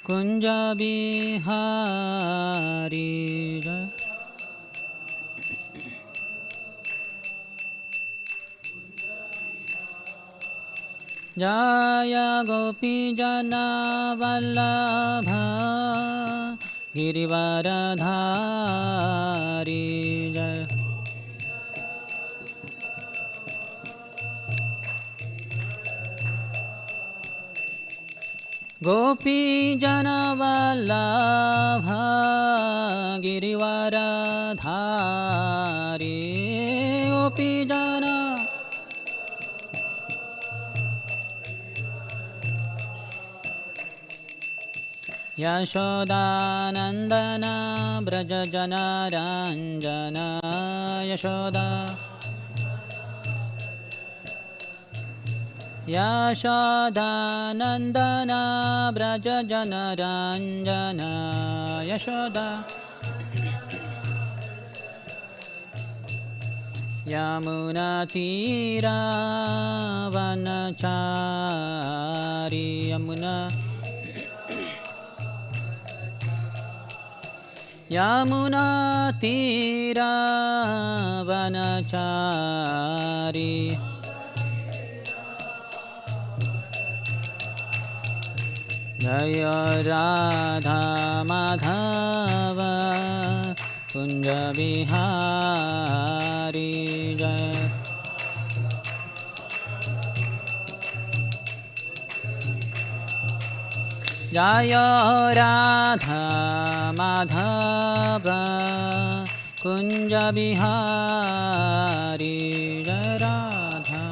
कुंज बिहारी जय। जय गोपी जना वल्लभ गिरिवरधारी जय। गोपी जन वल्लभ गिरिवरधारी गोपी जन यशोदानंदन ब्रज जनरंजन यशोदा यशोदानंदन ब्रज जनरंजन यशोदा। यमुना तीरा वनचारी यमुना यमुना तीरा वनचारी। जय राधा माधव कुंज बिहारी जय। जय राधा माधव कुंज बिहारी जय राधा।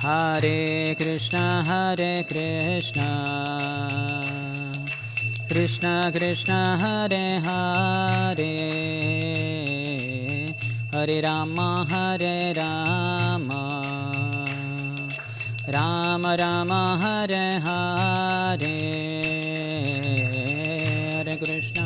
हरे कृष्ण कृष्ण कृष्ण हरे हरे हरे राम राम राम हरे हरे हरे कृष्ण।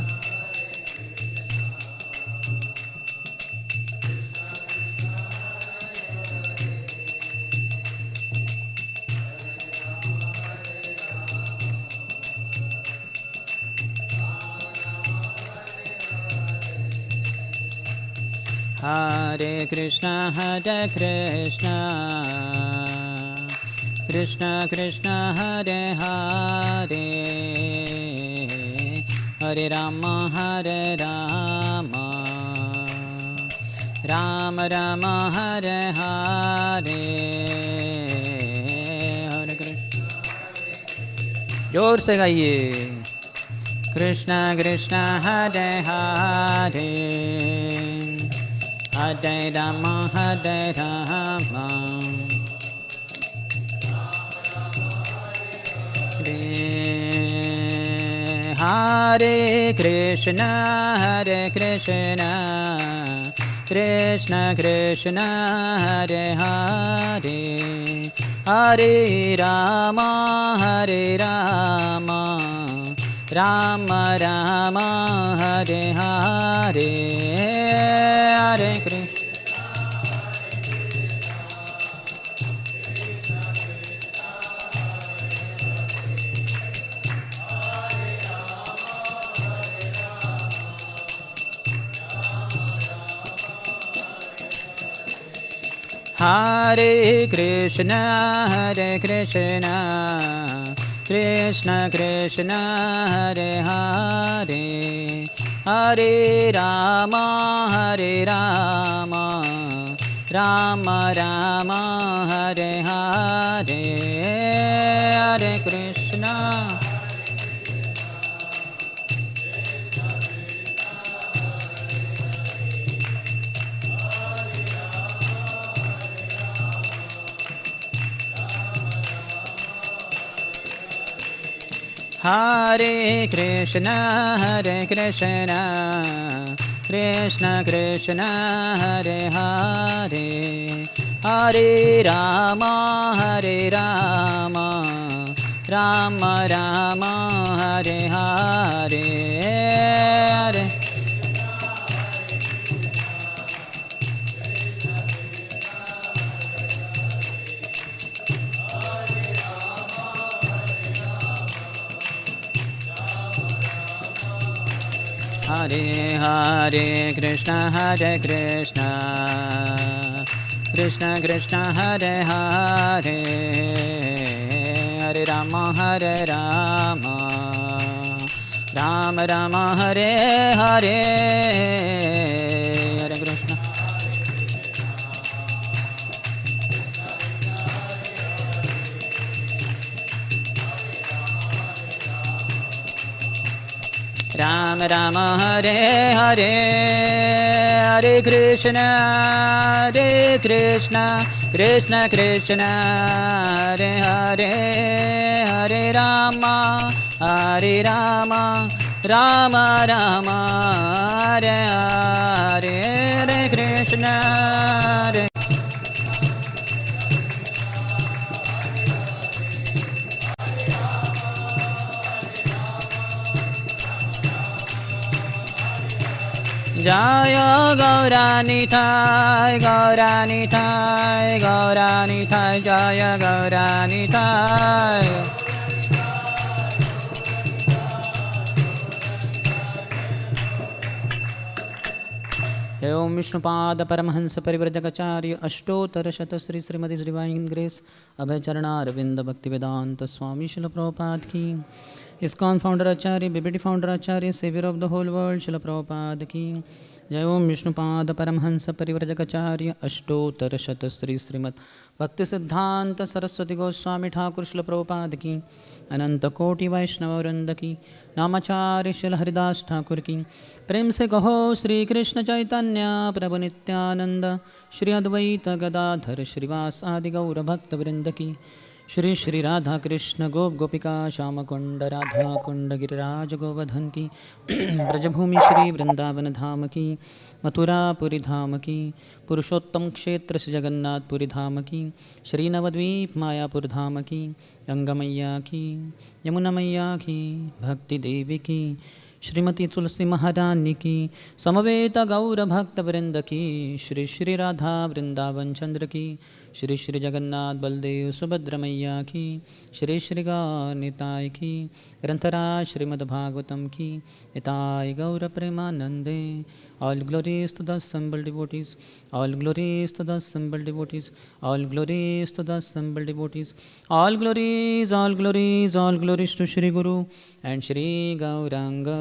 हरे कृष्ण कृष्ण कृष्ण हरे हरे हरे राम राम राम हरे हरे हरे कृष्ण। जोर से गाइए। कृष्ण कृष्ण हरे हरे हरे राम हरे कृष्ण कृष्ण कृष्ण हरे हरे हरे राम राम राम हरे हरे हरे कृष्ण। हरे कृष्ण कृष्ण कृष्ण हरे हरे हरे राम राम राम हरे हरे हरे कृष्ण। हरे Krishna Krishna Krishna Hare Hare Hare Ram Ram Ram Hare Hare Hare. Hare Krishna Krishna Krishna Hare Hare Hare Rama Rama Rama Hare Hare Hare Krishna Rama Rama Hare Hare Hare Krishna Krishna Krishna Hare Hare Hare Rama Rama Rama Hare Hare Hare Krishna Hare Jaya Gauranitai Jaya Gauranitai Om Vishnupada Paramahansa Parivrajakacarya Ashtottara Shatasri Srimati Divine Grace Abhayacharana Ravinda Bhaktivedanta Swami Srila Prabhupada Ki ISKCON Founder Acharya BBT Founder Acharya Savior of the whole world Srila Prabhupada Ki Jai Om Vishnupada Paramahansa Parivrajakacarya Ashtottara Shatasri Srimati Bhakti Siddhanta Saraswati Goswami Thakur Srila Prabhupada Ki अनंत कोटि वैष्णव वृंद की नामाचार्य श्रील हरिदास ठाकुर की प्रेम से कहो श्री कृष्ण चैतन्य प्रभु नित्यानंद श्री अद्वैत गदाधर श्रीवास आदि गौर भक्त वृंद की श्री श्री राधा कृष्ण गोप गोपिका श्याम कुंड राधा कुंड गिरिराज गोवर्धन की ब्रजभूमि श्री वृंदावन धाम की मथुरापुरी धाम की पुरुषोत्तम क्षेत्र श्री जगन्नाथपुरी धाम की श्री नवद्वीप मायापुर धाम की गंगा मैया की यमुना मैया की भक्ति देवी की श्रीमती तुलसी महारानी की समवेत गौर भक्त वृंद की श्री श्री राधा वृंदावन चंद्र की श्री श्री जगन्नाथ बलदेव सुभद्र मैया की श्री श्री गौरनिताय की ग्रंथराज श्रीमद्भागवतम की निताय गौर प्रेमानंदे all glories to the assembled devotees all glories to the assembled devotees all glories to the assembled devotees all glories all glories to Shri Guru and Shri Gauranga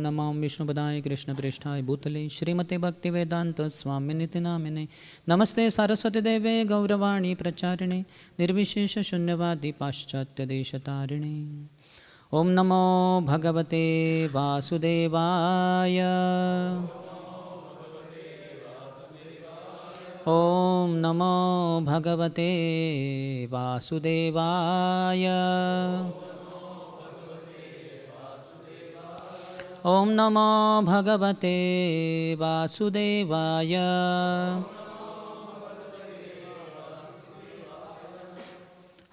Namam Vishnu Padaya Krishna Prishthaya Bhutale Shrimate Bhakti Vedanta Swami Niti Namine Namaste Saraswati Deve Gauravani Pracharine Nirvishesha Shunyavadi Paschatya Deshatarine Om Namo Bhagavate Vasudevaya Om Namo Bhagavate Vasudevaya Om Namo Bhagavate Vasudevaya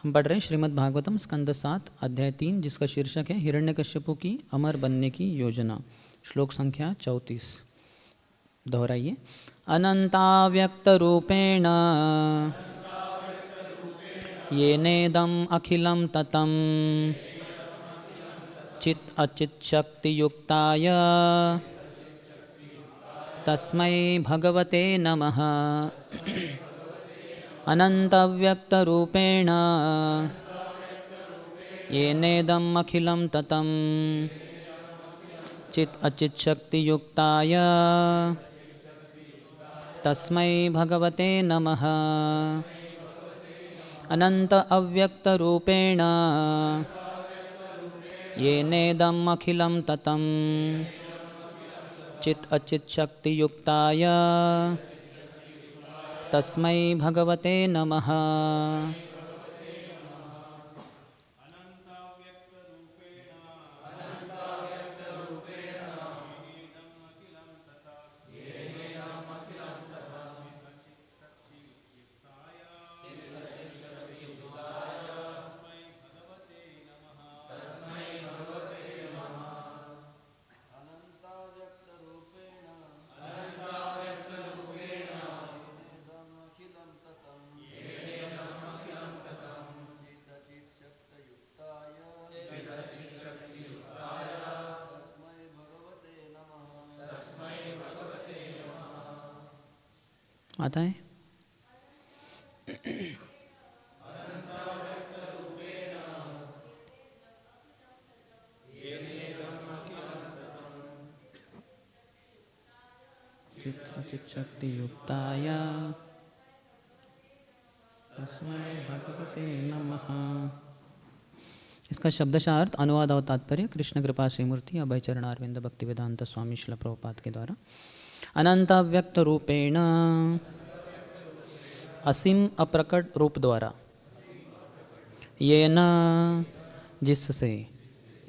हम पढ़ रहे हैं श्रीमद् भागवतम स्कंद 7 अध्याय 3 जिसका शीर्षक है हिरण्यकश्यपु की अमर बनने की योजना श्लोक संख्या 34 दोहराइए अनंताव्यक्तरूपेण येनेदम् अखिलं ततं चित् अचित् शक्तियुक्ताय तस्मै भगवते नमः अनंतव्यक्तरूपेण येनेदम् अखिलं ततं चित् अचित् शक्तियुक्ताय तस्मै भगवते नमः अनंत अव्यक्तरूपेण येनेदम् अखिलं ततं चित् अचित् शक्तियुक्ताय तस्मै भगवते नमः माताएं। शक्ति युक्ताय तस्मै भगवते नमः। इसका शब्दशार्थ, अनुवाद और तात्पर्य कृष्ण कृपा श्रीमूर्ति अभय चरणारविंद भक्ति वेदांत स्वामी श्रील प्रभुपाद के द्वारा अनंत व्यक्त रूपेण, असीम अप्रकट रूप द्वारा, येन जिससे,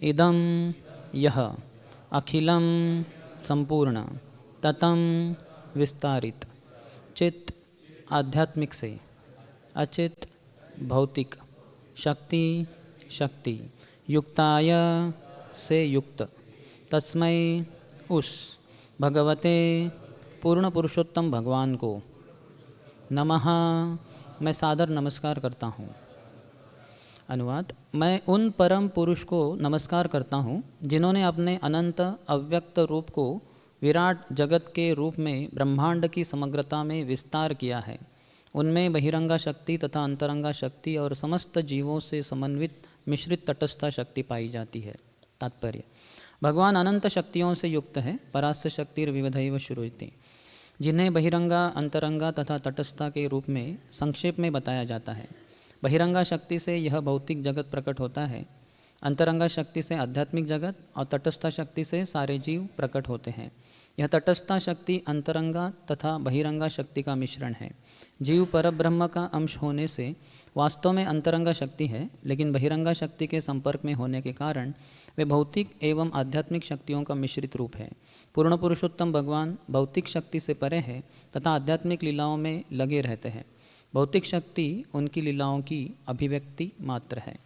इदम यह, अखिलम संपूर्ण, ततम विस्तारित, चित आध्यात्मिक से, अचित भौतिक, शक्ति शक्ति, युक्ताय से युक्त, तस्मै उस भगवते पूर्ण पुरुषोत्तम भगवान को, नमः मैं सादर नमस्कार करता हूँ। अनुवाद, मैं उन परम पुरुष को नमस्कार करता हूँ जिन्होंने अपने अनंत अव्यक्त रूप को विराट जगत के रूप में ब्रह्मांड की समग्रता में विस्तार किया है। उनमें बहिरंगा शक्ति तथा अंतरंगा शक्ति और समस्त जीवों से समन्वित मिश्रित तटस्था शक्ति पाई जाती है। तात्पर्य, भगवान अनंत शक्तियों से युक्त है। परास्य शक्तिर्विविधैव श्रूयते, जिन्हें बहिरंगा, अंतरंगा तथा तटस्था के रूप में संक्षेप में बताया जाता है। बहिरंगा शक्ति से यह भौतिक जगत प्रकट होता है, अंतरंगा शक्ति से आध्यात्मिक जगत और तटस्था शक्ति से सारे जीव प्रकट होते हैं। यह तटस्था शक्ति अंतरंगा तथा बहिरंगा शक्ति का मिश्रण है। जीव परब्रह्म का अंश होने से वास्तव में अंतरंगा शक्ति है, लेकिन बहिरंगा शक्ति के संपर्क में होने के कारण वे भौतिक एवं आध्यात्मिक शक्तियों का मिश्रित रूप है। पूर्ण पुरुषोत्तम भगवान भौतिक शक्ति से परे है तथा आध्यात्मिक लीलाओं में लगे रहते हैं। भौतिक शक्ति उनकी लीलाओं की अभिव्यक्ति मात्र है।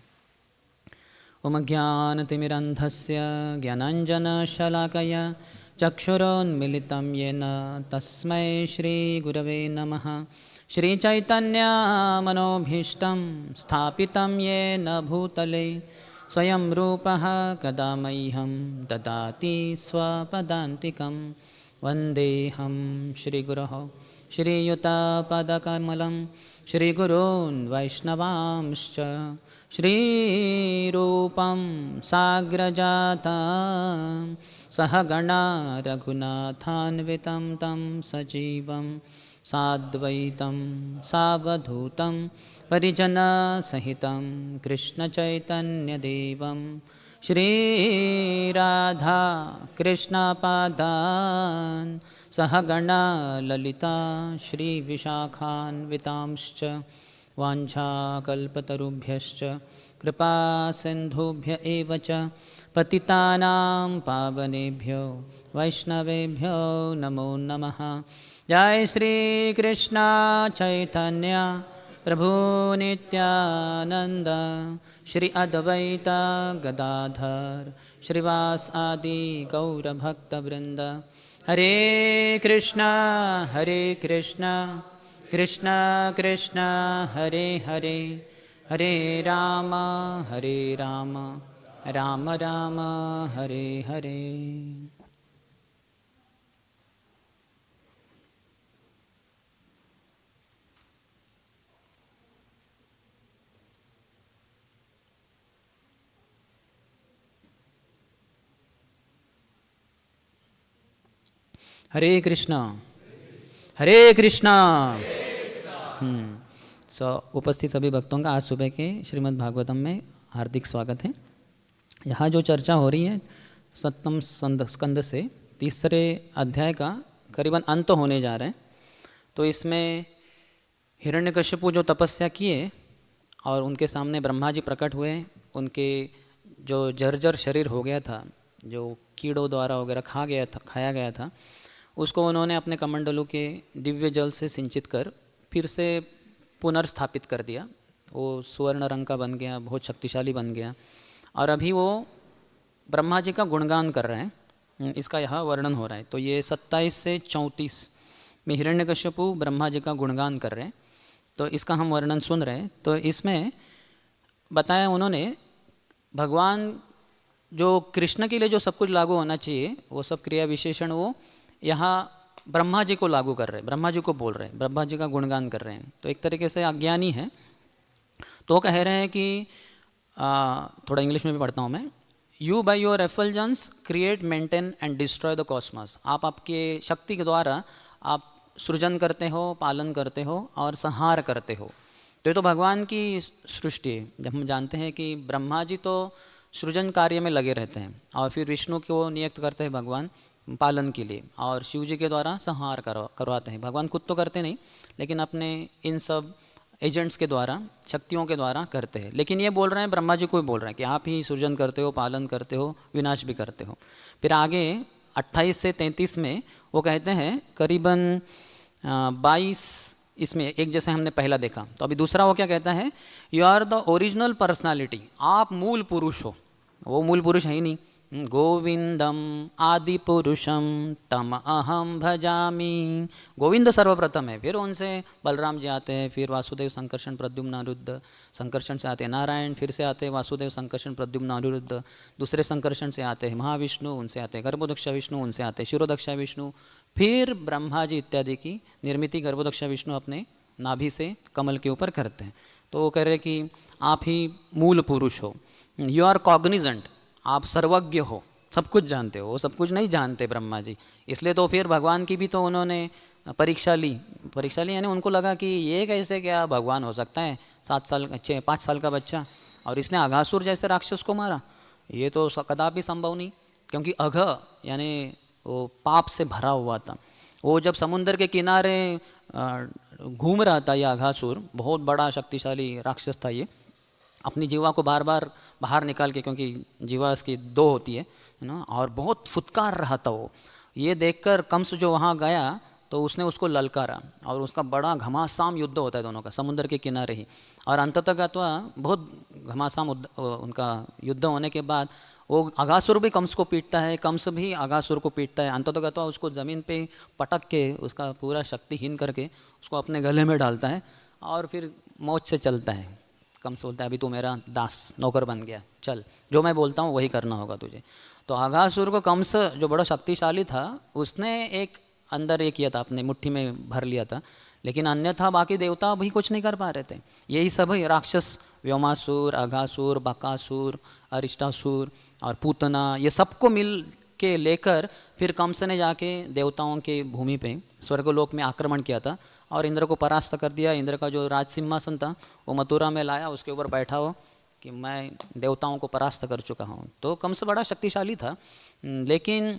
ओम ज्ञानतिमिरन्धस्य ज्ञानाञ्जनशलाकया चक्षुरोन्मिलितं येन तस्मै श्रीगुरवे नमः। श्रीचैतन्यमनोभीष्टं स्थापितं येन भूतले स्वयं रूपः कदा मह्यं ददाति स्वपदान्तिकं। वन्देऽहं श्रीगुरोः श्रीयुतपदकमलं श्रीगुरून् वैष्णवांश्च श्रीरूपं साग्रजातं सहगणा रघुनाथान्वितं तं सजीवं साद्वैतं सावधूतं परिजनसहितं कृष्णचैतन्यदेवं श्रीराधा कृष्णपादान् सहगणा ललिता श्रीविशाखान्वितांश्च वाञ्छाकल्पतरुभ्यश्च कृपासिन्धुभ्य एव च पतितानां पावनेभ्यो वैष्णवेभ्यो नमो नमः। जय श्री कृष्ण चैतन्य प्रभु नित्यानंद, श्री अद्वैत गदाधर श्रीवास आदि गौरभक्तवृंद। हरे कृष्णा कृष्ण कृष्ण हरे हरे, हरे राम राम राम हरे हरे। हरे कृष्णा हरे कृष्णा। उपस्थित सभी भक्तों का आज सुबह के श्रीमद् भागवतम में हार्दिक स्वागत है। यहाँ जो चर्चा हो रही है सप्तम स्कंद से तीसरे अध्याय का करीबन अंत होने जा रहे हैं। तो इसमें हिरण्यकश्यपु जो तपस्या किए और उनके सामने ब्रह्मा जी प्रकट हुए, उनके जो जर्जर शरीर हो गया था, जो कीड़ों द्वारा वगैरह खाया गया था, उसको उन्होंने अपने कमंडलों के दिव्य जल से सिंचित कर फिर से पुनर्स्थापित कर दिया। वो स्वर्ण रंग का बन गया, बहुत शक्तिशाली बन गया और अभी वो ब्रह्मा जी का गुणगान कर रहे हैं। इसका यहाँ वर्णन हो रहा है। तो ये 27 से 34 में हिरण्यकश्यपु ब्रह्मा जी का गुणगान कर रहे हैं, तो इसका हम वर्णन सुन रहे हैं। तो इसमें बताया उन्होंने भगवान जो कृष्ण के लिए जो सब कुछ लागू होना चाहिए वो सब क्रिया विशेषण वो यहाँ ब्रह्मा जी को लागू कर रहे हैं, ब्रह्मा जी को बोल रहे हैं, ब्रह्मा जी का गुणगान कर रहे हैं, तो एक तरीके से अज्ञानी है। तो कह रहे हैं कि थोड़ा इंग्लिश में भी पढ़ता हूँ मैं। You by your effulgence create, maintain and destroy the cosmos. आप आपके शक्ति के द्वारा आप सृजन करते हो, पालन करते हो और संहार करते हो। तो ये तो भगवान की सृष्टि है। जब हम जानते हैं कि ब्रह्मा जी तो सृजन कार्य में लगे रहते हैं और फिर विष्णु को नियुक्त करते हैं भगवान पालन के लिए, और शिव जी के द्वारा संहार करवाते हैं। भगवान खुद तो करते नहीं, लेकिन अपने इन सब एजेंट्स के द्वारा, शक्तियों के द्वारा करते हैं। लेकिन ये बोल रहे हैं, ब्रह्मा जी को भी बोल रहे हैं कि आप ही सृजन करते हो, पालन करते हो, विनाश भी करते हो। फिर आगे 28 से 33 में वो कहते हैं करीबन 22, इसमें एक जैसे हमने पहला देखा, तो अभी दूसरा वो क्या कहता है, you are the original personality. आप मूल पुरुष हो। वो मूल पुरुष है ही नहीं। गोविंदम आदि पुरुषम तम अहम भजामी। गोविंद सर्वप्रथम है, फिर उनसे बलराम जी आते हैं, फिर वासुदेव, संकर्षण, प्रद्युम्न, अनिरुद्ध। संकर्षण से आते हैं नारायण, फिर से आते हैं वासुदेव, संकर्षण, प्रद्युम्न, अनिरुद्ध। दूसरे संकर्षण से आते हैं महाविष्णु, उनसे आते हैं गर्भोदक्ष विष्णु, उनसे आते हैं शिरोदक्ष विष्णु। फिर ब्रह्मा जी इत्यादि की निर्मिति गर्भोदक्ष विष्णु अपने नाभि से कमल के ऊपर करते हैं। तो वो कह रहे कि आप ही मूल पुरुष हो। यू आर कॉग्निजेंट, आप सर्वज्ञ हो, सब कुछ जानते हो। वो सब कुछ नहीं जानते ब्रह्मा जी, इसलिए तो फिर भगवान की भी तो उन्होंने परीक्षा ली यानी उनको लगा कि ये कैसे क्या भगवान हो सकता है, 5 साल का बच्चा, और इसने अघासुर जैसे राक्षस को मारा। ये तो कदापि संभव नहीं, क्योंकि अघ यानी वो पाप से भरा हुआ था। वो जब समुद्र के किनारे घूम रहा था, यह अघासुर बहुत बड़ा शक्तिशाली राक्षस था। ये अपनी जीवा को बार बार बाहर निकाल के, क्योंकि जीवा इसकी 2 होती है ना, और बहुत फुटकार रहा था वो। ये देखकर कंस जो वहाँ गया तो उसने उसको ललकारा, और उसका बड़ा घमासान युद्ध होता है दोनों का समुद्र के किनारे ही। और अंततः गत्वा बहुत घमासान उनका युद्ध होने के बाद वो अघासुर भी कंस को पीटता है, कंस भी अघासुर को पीटता है। अंततः गत्वा उसको ज़मीन पे पटक के, उसका पूरा शक्तिहीन करके उसको अपने गले में डालता है, और फिर मौज से चलता है। कंस बोलता है अभी तू मेरा दास नौकर बन गया, चल जो मैं बोलता हूँ वही करना होगा तुझे। तो अघासुर को कंस जो बड़ा शक्तिशाली था, उसने एक अंदर ये किया था, अपने मुट्ठी में भर लिया था, लेकिन अन्यथा बाकी देवता भी कुछ नहीं कर पा रहे थे। यही सब राक्षस, व्योमासुर, अघासुर, बकासुर, अरिष्टासुर और पूतना, ये सबको मिल के लेकर फिर कंस ने जाके देवताओं के भूमि पे स्वर्गलोक में आक्रमण किया था और इंद्र को परास्त कर दिया। इंद्र का जो राज सिंहासन था वो मथुरा में लाया, उसके ऊपर बैठा हो कि मैं देवताओं को परास्त कर चुका हूँ। तो कंस बड़ा शक्तिशाली था। लेकिन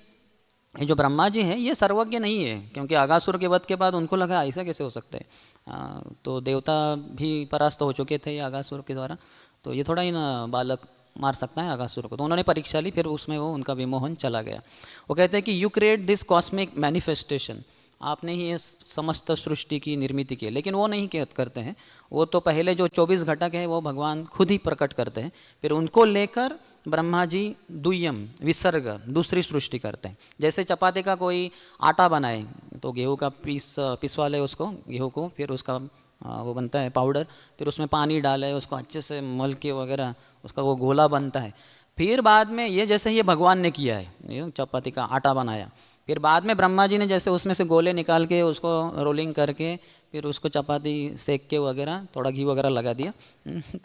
ये जो ब्रह्मा जी हैं ये सर्वज्ञ नहीं है, क्योंकि अघासुर के वध के बाद उनको लगा ऐसा कैसे हो सकता है। तो देवता भी परास्त हो चुके थे अघासुर के द्वारा, तो ये थोड़ा ही ना बालक मार सकता है अघासुर को। तो उन्होंने परीक्षा ली, फिर उसमें वो उनका विमोहन चला गया। वो कहते हैं कि you create this cosmic manifestation, आपने ही ये समस्त सृष्टि की निर्मिति की। लेकिन वो नहीं करते हैं, वो तो पहले जो 24 घटक है वो भगवान खुद ही प्रकट करते हैं, फिर उनको लेकर ब्रह्मा जी दुय्यम विसर्ग दूसरी सृष्टि करते हैं। जैसे चपाती का कोई आटा बनाए तो गेहूं का पिसवा ले उसको, गेहूं को, फिर उसका वो बनता है पाउडर, फिर उसमें पानी डाले, उसको अच्छे से मल के वगैरह उसका वो गोला बनता है। फिर बाद में ये जैसे ये भगवान ने किया है, ये चपाती का आटा बनाया, फिर बाद में ब्रह्मा जी ने जैसे उसमें से गोले निकाल के उसको रोलिंग करके फिर उसको चपाती सेक के वगैरह थोड़ा घी वगैरह लगा दिया।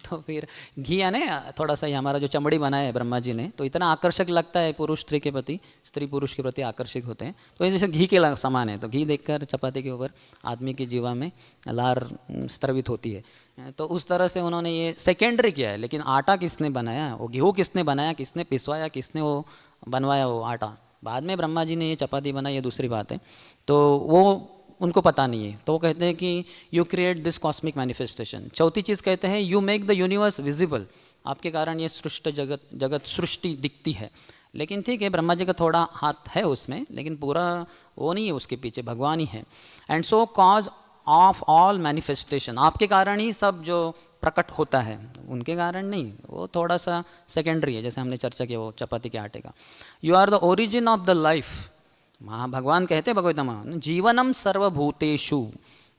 तो फिर घी यानी थोड़ा सा ही हमारा जो चमड़ी बनाया है ब्रह्मा जी ने, तो इतना आकर्षक लगता है पुरुष स्त्री के प्रति, स्त्री पुरुष के प्रति आकर्षित होते हैं। तो ये जैसे घी के समान है, तो घी देखकर चपाती के ऊपर आदमी की जीवा में लार स्त्रवित होती है। तो उस तरह से उन्होंने ये सेकेंडरी किया है। लेकिन आटा किसने बनाया, वो गेहूँ किसने बनाया, किसने पिसवाया, किसने वो बनवाया वो आटा, बाद में ब्रह्मा जी ने ये चपाती बनाई, ये दूसरी बात है। तो वो उनको पता नहीं है। तो वो कहते हैं कि you create this cosmic manifestation. चौथी चीज़ कहते हैं you make the universe visible, आपके कारण ये जगत सृष्टि दिखती है। लेकिन ठीक है, ब्रह्मा जी का थोड़ा हाथ है उसमें, लेकिन पूरा वो नहीं है, उसके पीछे भगवान ही है। And show cause of all manifestation, आपके कारण ही सब जो प्रकट होता है, उनके कारण नहीं, वो थोड़ा सा सेकेंडरी है, जैसे हमने चर्चा किया वो चपाती के आटे का। You are the origin of the life, भगवान कहते भगवतम जीवनम सर्वभूतेषु,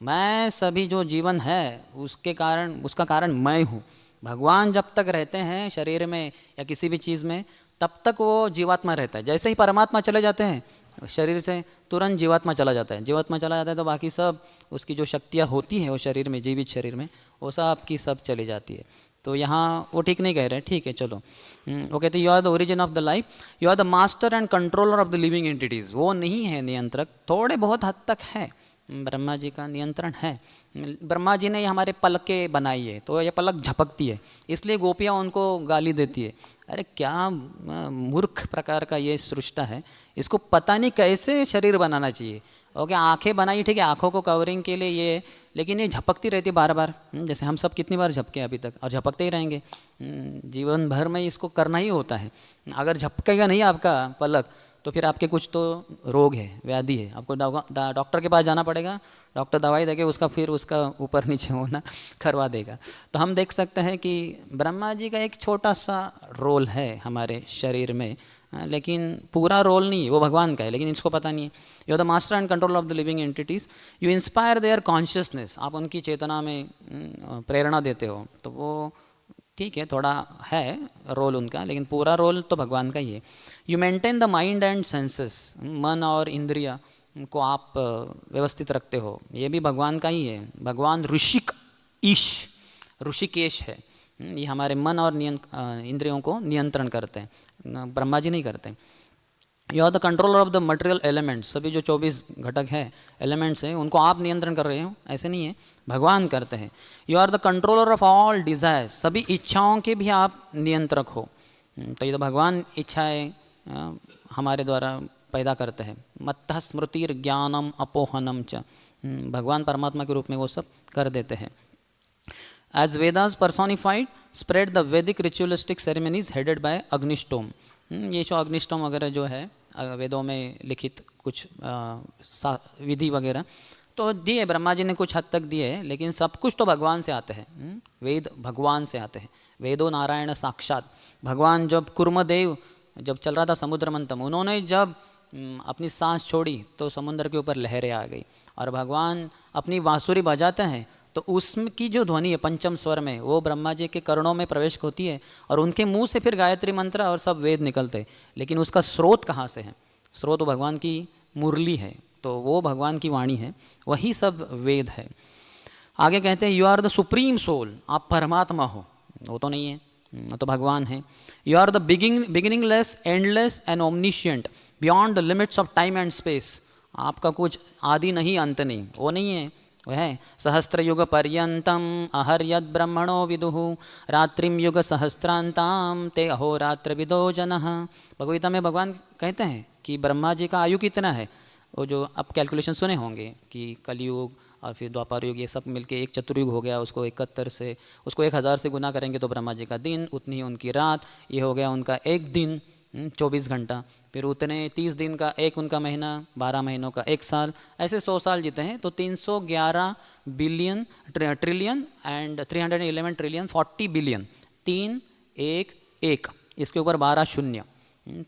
मैं सभी जो जीवन है उसके कारण, उसका कारण मैं हूँ। भगवान जब तक रहते हैं शरीर में या किसी भी चीज़ में, तब तक वो जीवात्मा रहता है। जैसे ही परमात्मा चले जाते हैं शरीर से तुरंत जीवात्मा चला जाता है। जीवात्मा चला जाता है तो बाकी सब उसकी जो शक्तियाँ होती हैं वो शरीर में, जीवित शरीर में, वो सब की सब चली जाती है। तो यहाँ वो ठीक नहीं कह रहे, ठीक है चलो। वो कहते हैं you are the origin of the life, you are the master and controller of the living entities. वो नहीं है नियंत्रक, थोड़े बहुत हद तक है, ब्रह्मा जी का नियंत्रण है। ब्रह्मा जी ने ये हमारे पलकें बनाई है, तो ये पलक झपकती है, इसलिए गोपियाँ उनको गाली देती है। अरे क्या मूर्ख प्रकार का ये सृष्टा है, इसको पता नहीं कैसे शरीर बनाना चाहिए। ओके, आंखें बनाई, ठीक है, आंखों को कवरिंग के लिए ये, लेकिन ये झपकती रहती बार बार। जैसे हम सब कितनी बार झपके अभी तक, और झपकते ही रहेंगे जीवन भर में, इसको करना ही होता है। अगर झपकेगा नहीं आपका पलक तो फिर आपके कुछ तो रोग है, व्याधि है, आपको डॉक्टर के पास जाना पड़ेगा, डॉक्टर दवाई देके उसका फिर उसका ऊपर नीचे होना करवा देगा। तो हम देख सकते हैं कि ब्रह्मा जी का एक छोटा सा रोल है हमारे शरीर में, लेकिन पूरा रोल नहीं है, वो भगवान का है, लेकिन इसको पता नहीं है। You are the master and control of the living entities, you inspire their consciousness, आप उनकी चेतना में प्रेरणा देते हो। तो वो ठीक है, थोड़ा है रोल उनका, लेकिन पूरा रोल तो भगवान का ही है। You maintain the mind and senses, मन और इंद्रिया को आप व्यवस्थित रखते हो, ये भी भगवान का ही है। भगवान ऋषिक ईश ऋषिकेश है, ये हमारे मन और इंद्रियों को नियंत्रण करते हैं, ब्रह्मा जी नहीं करते। You are the controller of the material elements, सभी जो 24 घटक है, एलिमेंट्स हैं, उनको आप नियंत्रण कर रहे हो, ऐसे नहीं है, भगवान करते हैं। You are the controller of all desires, सभी इच्छाओं के भी आप नियंत्रक हो। तो ये तो भगवान इच्छाएं हमारे द्वारा पैदा करते हैं। मत्तः स्मृतिर ज्ञानम अपोहनम च, भगवान परमात्मा के रूप में वो सब कर देते हैं। As Vedas personified spread the Vedic ritualistic ceremonies headed by Agnishtoma, ये जो अग्निष्टोम वगैरह जो है वेदों में लिखित कुछ विधि वगैरह तो दिए, ब्रह्मा जी ने कुछ हद तक दिए, लेकिन सब कुछ तो भगवान से आते हैं। वेद भगवान से आते हैं, वेदो नारायण साक्षात। भगवान जब कुर्मदेव जब चल रहा था समुद्र मंथन, उन्होंने जब अपनी सांस छोड़ी तो समुद्र के ऊपर लहरें आ गई, और भगवान अपनी बांसुरी बजाते हैं तो उसकी जो ध्वनि है पंचम स्वर में, वो ब्रह्मा जी के कर्णों में प्रवेश होती है, और उनके मुंह से फिर गायत्री मंत्र और सब वेद निकलते। लेकिन उसका स्रोत कहाँ से है? स्रोत भगवान की मुरली है, तो वो भगवान की वाणी है, वही सब वेद है। आगे कहते हैं you are the supreme soul, आप परमात्मा हो, वो तो नहीं है, तो भगवान है। You are the beginningless, endless and omniscient, beyond the limits of time and space, आपका कुछ आदि नहीं अंत नहीं, वो नहीं है, वह है। सहस्त्र युग पर्यंतम अहर्यद ब्रह्मणो विदुः, रात्रिम युग सहस्त्रांताम ते अहोरात्र विदो जनः। भगवगीता में भगवान कहते हैं कि ब्रह्मा जी का आयु कितना है, वो जो आप कैलकुलेशन सुने होंगे कि कलयुग और फिर द्वापर युग, ये सब मिलके एक चतुर्युग हो गया, उसको 71 से, उसको 1000 से गुना करेंगे तो ब्रह्मा जी का दिन, उतनी ही उनकी रात, ये हो गया उनका एक दिन 24 घंटा, फिर उतने 30 दिन का एक उनका महीना, 12 महीनों का एक साल, ऐसे 100 साल जीते हैं। तो 311 billion trillion and 311 trillion 40 billion, 3 1 1, इसके ऊपर 12 शून्य,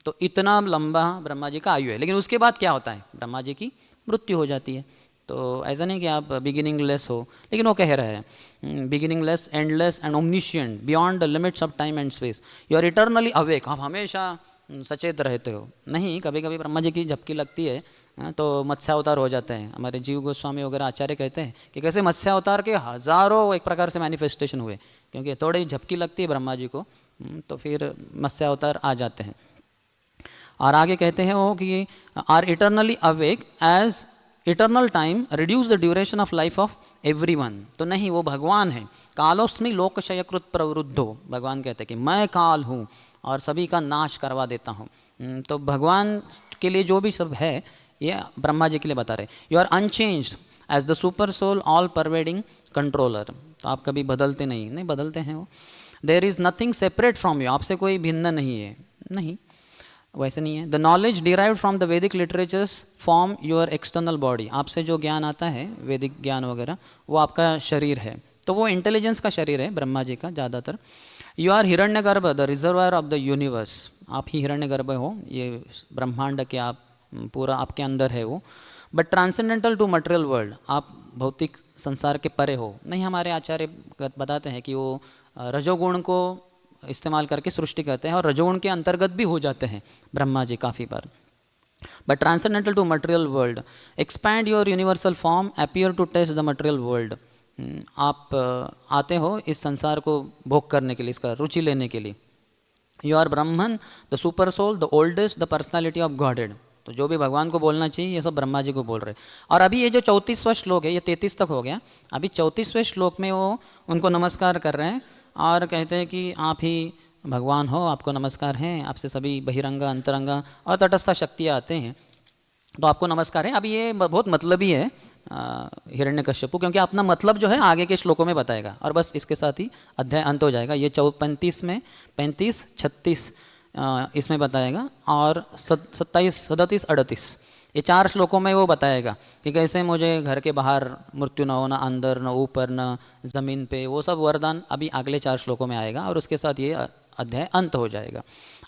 तो इतना लंबा ब्रह्मा जी का आयु है। लेकिन उसके बाद क्या होता है? ब्रह्मा जी की मृत्यु हो जाती है। तो ऐसा नहीं कि आप बिगिनिंगलेस हो, लेकिन वो कह रहे हैं beginningless, endless and omniscient, beyond the limits of time and space, you are eternally awake, आप हमेशा सचेत रहते हो। नहीं, कभी कभी ब्रह्मा जी की झपकी लगती है तो मत्स्यावतार हो जाते हैं। हमारे जीव गोस्वामी वगैरह आचार्य कहते हैं कि कैसे मत्स्यावतार के हजारों एक प्रकार से मैनिफेस्टेशन हुए, क्योंकि थोड़ी झपकी लगती है ब्रह्मा जी को, तो फिर मत्स्यावतार आ जाते हैं। और आगे कहते हैं वो कि are eternally awake as eternal time reduce the duration of life of everyone. तो नहीं, वो भगवान है। कालोस्मि लोकक्षयकृत प्रवृद्धो, भगवान कहते हैं कि मैं काल हूँ और सभी का नाश करवा देता हूँ। तो भगवान के लिए जो भी सब है ये ब्रह्मा जी के लिए बता रहे। You are unchanged as the super soul all pervading controller, तो आप कभी बदलते नहीं बदलते हैं वो। There is nothing separate from you, आपसे कोई भिन्न नहीं है, नहीं, वैसे नहीं है। The knowledge derived from the Vedic literatures form your external body, आपसे जो ज्ञान आता है वैदिक ज्ञान वगैरह, वो आपका शरीर है, तो वो इंटेलिजेंस का शरीर है ब्रह्मा जी का ज़्यादातर। You are Hiranyagarbha, the reservoir of the universe, आप ही हिरण्यगर्भ हो, ये ब्रह्मांड के आप पूरा आपके अंदर है वो। But transcendental to material world, आप भौतिक संसार के परे हो। नहीं, हमारे आचार्य बताते हैं कि वो रजोगुण को इस्तेमाल करके सृष्टि करते हैं और रजोगुण के अंतर्गत भी हो जाते हैं ब्रह्मा जी काफ़ी बार। but transcendental to material world. Expand your universal form, appear to test the material world. आप आते हो इस संसार को भोग करने के लिए, इसका रुचि लेने के लिए. You are Brahman, the super soul, the oldest, the personality of Godhead. तो जो भी भगवान को बोलना चाहिए ये सब ब्रह्मा जी को बोल रहे. और अभी ये जो 34वां श्लोक है, ये 33 तक हो गया. अभी 34वें श्लोक में वो उनको नमस्कार कर रहे हैं और कहते हैं कि आप ही भगवान हो, आपको नमस्कार हैं, आपसे सभी बहिरंगा, अंतरंगा और तटस्थ शक्तियाँ आते हैं, तो आपको नमस्कार है. अभी ये बहुत मतलबी है हिरण्यकश्यपु, क्योंकि अपना मतलब जो है आगे के श्लोकों में बताएगा. और बस इसके साथ ही अध्याय अंत हो जाएगा. ये 35 में 35, 36 इसमें बताएगा और 27, 37, 38 ये 4 श्लोकों में वो बताएगा कि कैसे मुझे घर के बाहर मृत्यु न हो, न अंदर, न ऊपर, न ज़मीन पे. वो सब वरदान अभी अगले 4 श्लोकों में आएगा और उसके साथ ये अध्याय अंत हो जाएगा.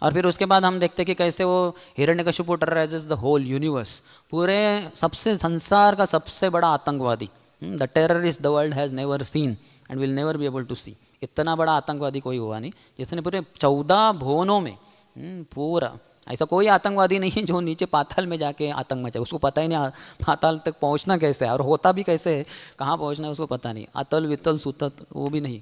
और फिर उसके बाद हम देखते हैं कि कैसे वो Hiranyakashipu terrorises the whole universe, पूरे सबसे संसार का सबसे बड़ा आतंकवादी. The terrorist the world has never seen and will never be able to see. इतना बड़ा आतंकवादी कोई हुआ नहीं जिसने पूरे 14 भुवनों में पूरा, ऐसा कोई आतंकवादी नहीं है जो नीचे पाताल में जाके आतंक मचाए. उसको पता ही नहीं पाताल तक पहुंचना कैसे है और होता भी कैसे है, कहाँ पहुंचना है उसको पता नहीं. अतल वितल सुतल वो भी नहीं.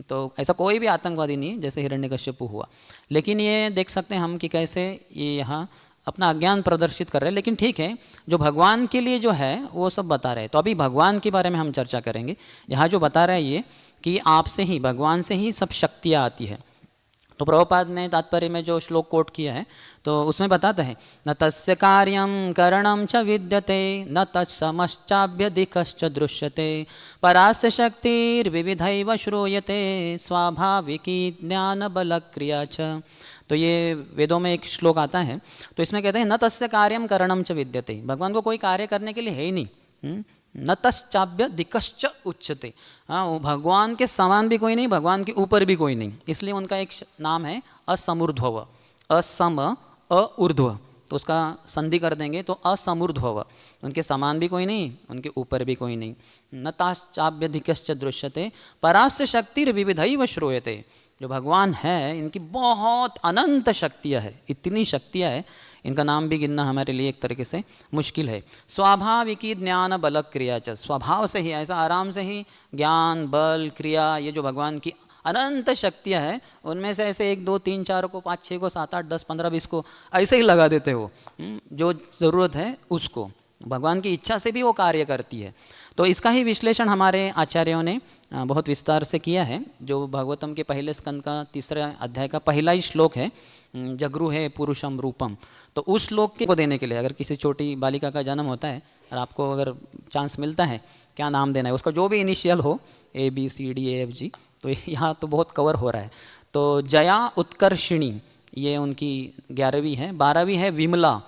तो ऐसा कोई भी आतंकवादी नहीं जैसे हिरण्यकश्यपु हुआ. लेकिन ये देख सकते हैं हम कि कैसे ये यहाँ अपना अज्ञान प्रदर्शित कर रहे हैं. लेकिन ठीक है, जो भगवान के लिए जो है वो सब बता रहे हैं. तो अभी भगवान के बारे में हम चर्चा करेंगे. यहाँ जो बता रहे हैं ये कि आपसे ही, भगवान से ही सब शक्तियाँ आती है. तो प्रभुपाद ने तात्पर्य में जो श्लोक कोट किया है तो उसमें बताते हैं, न तस्य कार्यम करणम च विद्यते, न तत्समश्चाभ्यधिकश्च दृश्यते, परास्य शक्तिर्विविधैव श्रूयते, स्वाभाविकी ज्ञान बल क्रिया च. तो ये वेदों में एक श्लोक आता है. तो इसमें कहते हैं न तस्य कार्यम करणम च विद्यते, भगवान को कोई कार्य करने के लिए है ही नहीं. न तश्चाभ्य दिकश्च उच्यते, हाँ, वो भगवान के समान भी कोई नहीं, भगवान के ऊपर भी कोई नहीं. इसलिए उनका एक नाम है असमूर्ध्व. असम ऊर्ध्व, तो उसका संधि कर देंगे तो असमूर्ध्व. उनके समान भी कोई नहीं, उनके ऊपर भी कोई नहीं. न ताश्चाभ्य दिकश्च दृश्यते, परास्य शक्तिर्विविधैव श्रूयते. जो भगवान है इनकी बहुत अनंत शक्तियाँ है, इतनी शक्तियाँ है इनका नाम भी गिनना हमारे लिए एक तरीके से मुश्किल है. स्वाभाविकी ज्ञान बल क्रिया च, स्वभाव से ही ऐसा आराम से ही ज्ञान बल क्रिया, ये जो भगवान की अनंत शक्तियाँ है उनमें से ऐसे 1 2 3 4 को 5 6 को 7 8 10 15 20 को ऐसे ही लगा देते हो. जो ज़रूरत है उसको, भगवान की इच्छा से भी वो कार्य करती है. तो इसका ही विश्लेषण हमारे आचार्यों ने बहुत विस्तार से किया है. जो भागवतम के पहले स्कंद का 3रे अध्याय का पहला ही श्लोक है, जगृ है पुरुषम रूपम. तो उस श्लोक को देने के लिए अगर किसी छोटी बालिका का जन्म होता है और आपको अगर चांस मिलता है क्या नाम देना है, उसका जो भी इनिशियल हो ABCDEFG, तो यहाँ तो बहुत कवर हो रहा है. तो जया उत्कर्षिणी ये उनकी 11वीं है. 12वीं है विमला,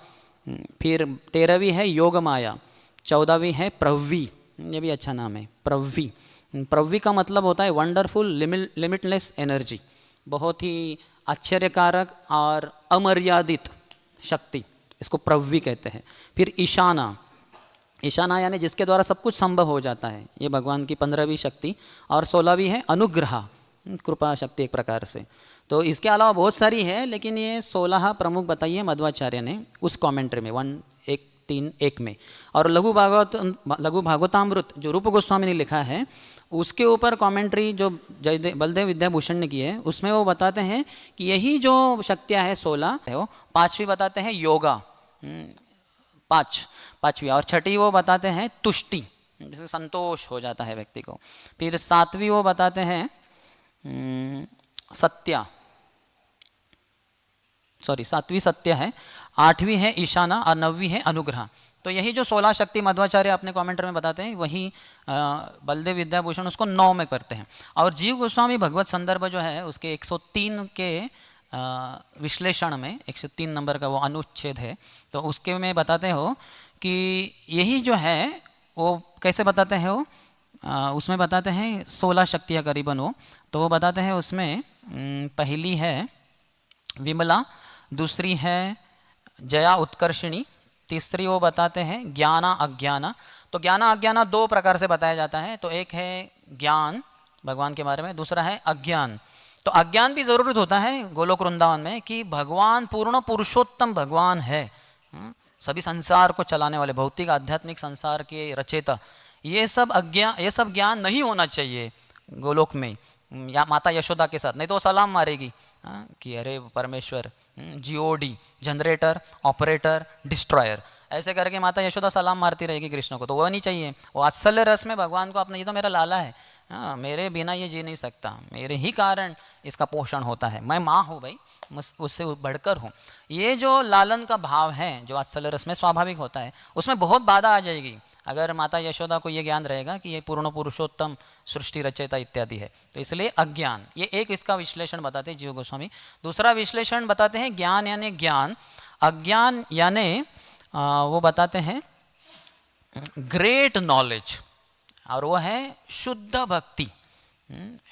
फिर 13वीं है योगमाया, 14वीं है प्रव्वी, ये भी अच्छा नाम है प्रव्वी. प्रव्वी का मतलब होता है वंडरफुल लिमिटलेस एनर्जी, बहुत ही आश्चर्यकारक और अमर्यादित शक्ति, इसको प्रव्वी कहते हैं. फिर ईशाना, ईशाना यानी जिसके द्वारा सब कुछ संभव हो जाता है, ये भगवान की 15वीं शक्ति. और 16वीं है अनुग्रह, कृपा शक्ति एक प्रकार से. तो इसके अलावा बहुत सारी है, लेकिन ये 16 प्रमुख बताई है मध्वाचार्य ने उस कमेंट्री में 1.3.1 में. और लघु भागवतामृत जो रूप गोस्वामी ने लिखा है उसके ऊपर कमेंट्री जो बलदेव विद्याभूषण ने की है उसमें वो बताते हैं कि यही जो शक्तियाँ है 16 है वो 5वीं बताते हैं योगा, 5वीं, और 6ठी वो बताते हैं तुष्टि, जिससे संतोष हो जाता है व्यक्ति को. फिर 7वीं वो बताते हैं सत्या, 7वीं सत्य है, 8वीं है ईशाना और 9वीं है अनुग्रह. तो यही जो 16 शक्ति मध्वाचार्य अपने कमेंटर में बताते हैं वही बलदेव विद्याभूषण उसको 9 में करते हैं. और जीव गोस्वामी भगवत संदर्भ जो है उसके 103 के विश्लेषण में 103 नंबर का वो अनुच्छेद है, तो उसके में बताते हो कि यही जो है वो कैसे बताते हैं वो उसमें बताते हैं 16 शक्तियाँ करीबन वो. तो वो बताते हैं उसमें पहली है विमला, दूसरी है जया उत्कर्षिणी, तीसरी वो बताते हैं ज्ञाना अज्ञाना. तो ज्ञाना अज्ञाना 2 प्रकार से बताया जाता है. तो एक है ज्ञान भगवान के बारे में, दूसरा है अज्ञान. तो अज्ञान भी ज़रूरत होता है गोलोक वृंदावन में कि भगवान पूर्ण पुरुषोत्तम भगवान है, सभी संसार को चलाने वाले, भौतिक आध्यात्मिक संसार के रचयिता, ये सब ज्ञान नहीं होना चाहिए गोलोक में या माता यशोदा के साथ, नहीं तो वो सलाम मारेगी कि अरे परमेश्वर, जीओडी, जनरेटर, ऑपरेटर, डिस्ट्रॉयर, ऐसे करके माता यशोदा सलाम मारती रहेगी कृष्ण को, तो वो नहीं चाहिए। वो वात्सल्य रस में भगवान को आपने, ये तो मेरा लाला है, मेरे बिना ये जी नहीं सकता, मेरे ही कारण इसका पोषण होता है, मैं माँ हूँ भाई, उससे बढ़कर हूँ। ये जो लालन का भाव है जो वात्सल्य रस में स्वाभाविक होता है, उसमें बहुत बाधा आ जाएगी अगर माता यशोदा को ये ज्ञान रहेगा कि ये पूर्ण पुरुषोत्तम सृष्टि रचयिता इत्यादि है। तो इसलिए अज्ञान, ये एक इसका विश्लेषण बताते हैं जीव गोस्वामी। दूसरा विश्लेषण बताते हैं ज्ञान यानी ज्ञान, अज्ञान यानी वो बताते हैं ग्रेट नॉलेज, और वो है शुद्ध भक्ति,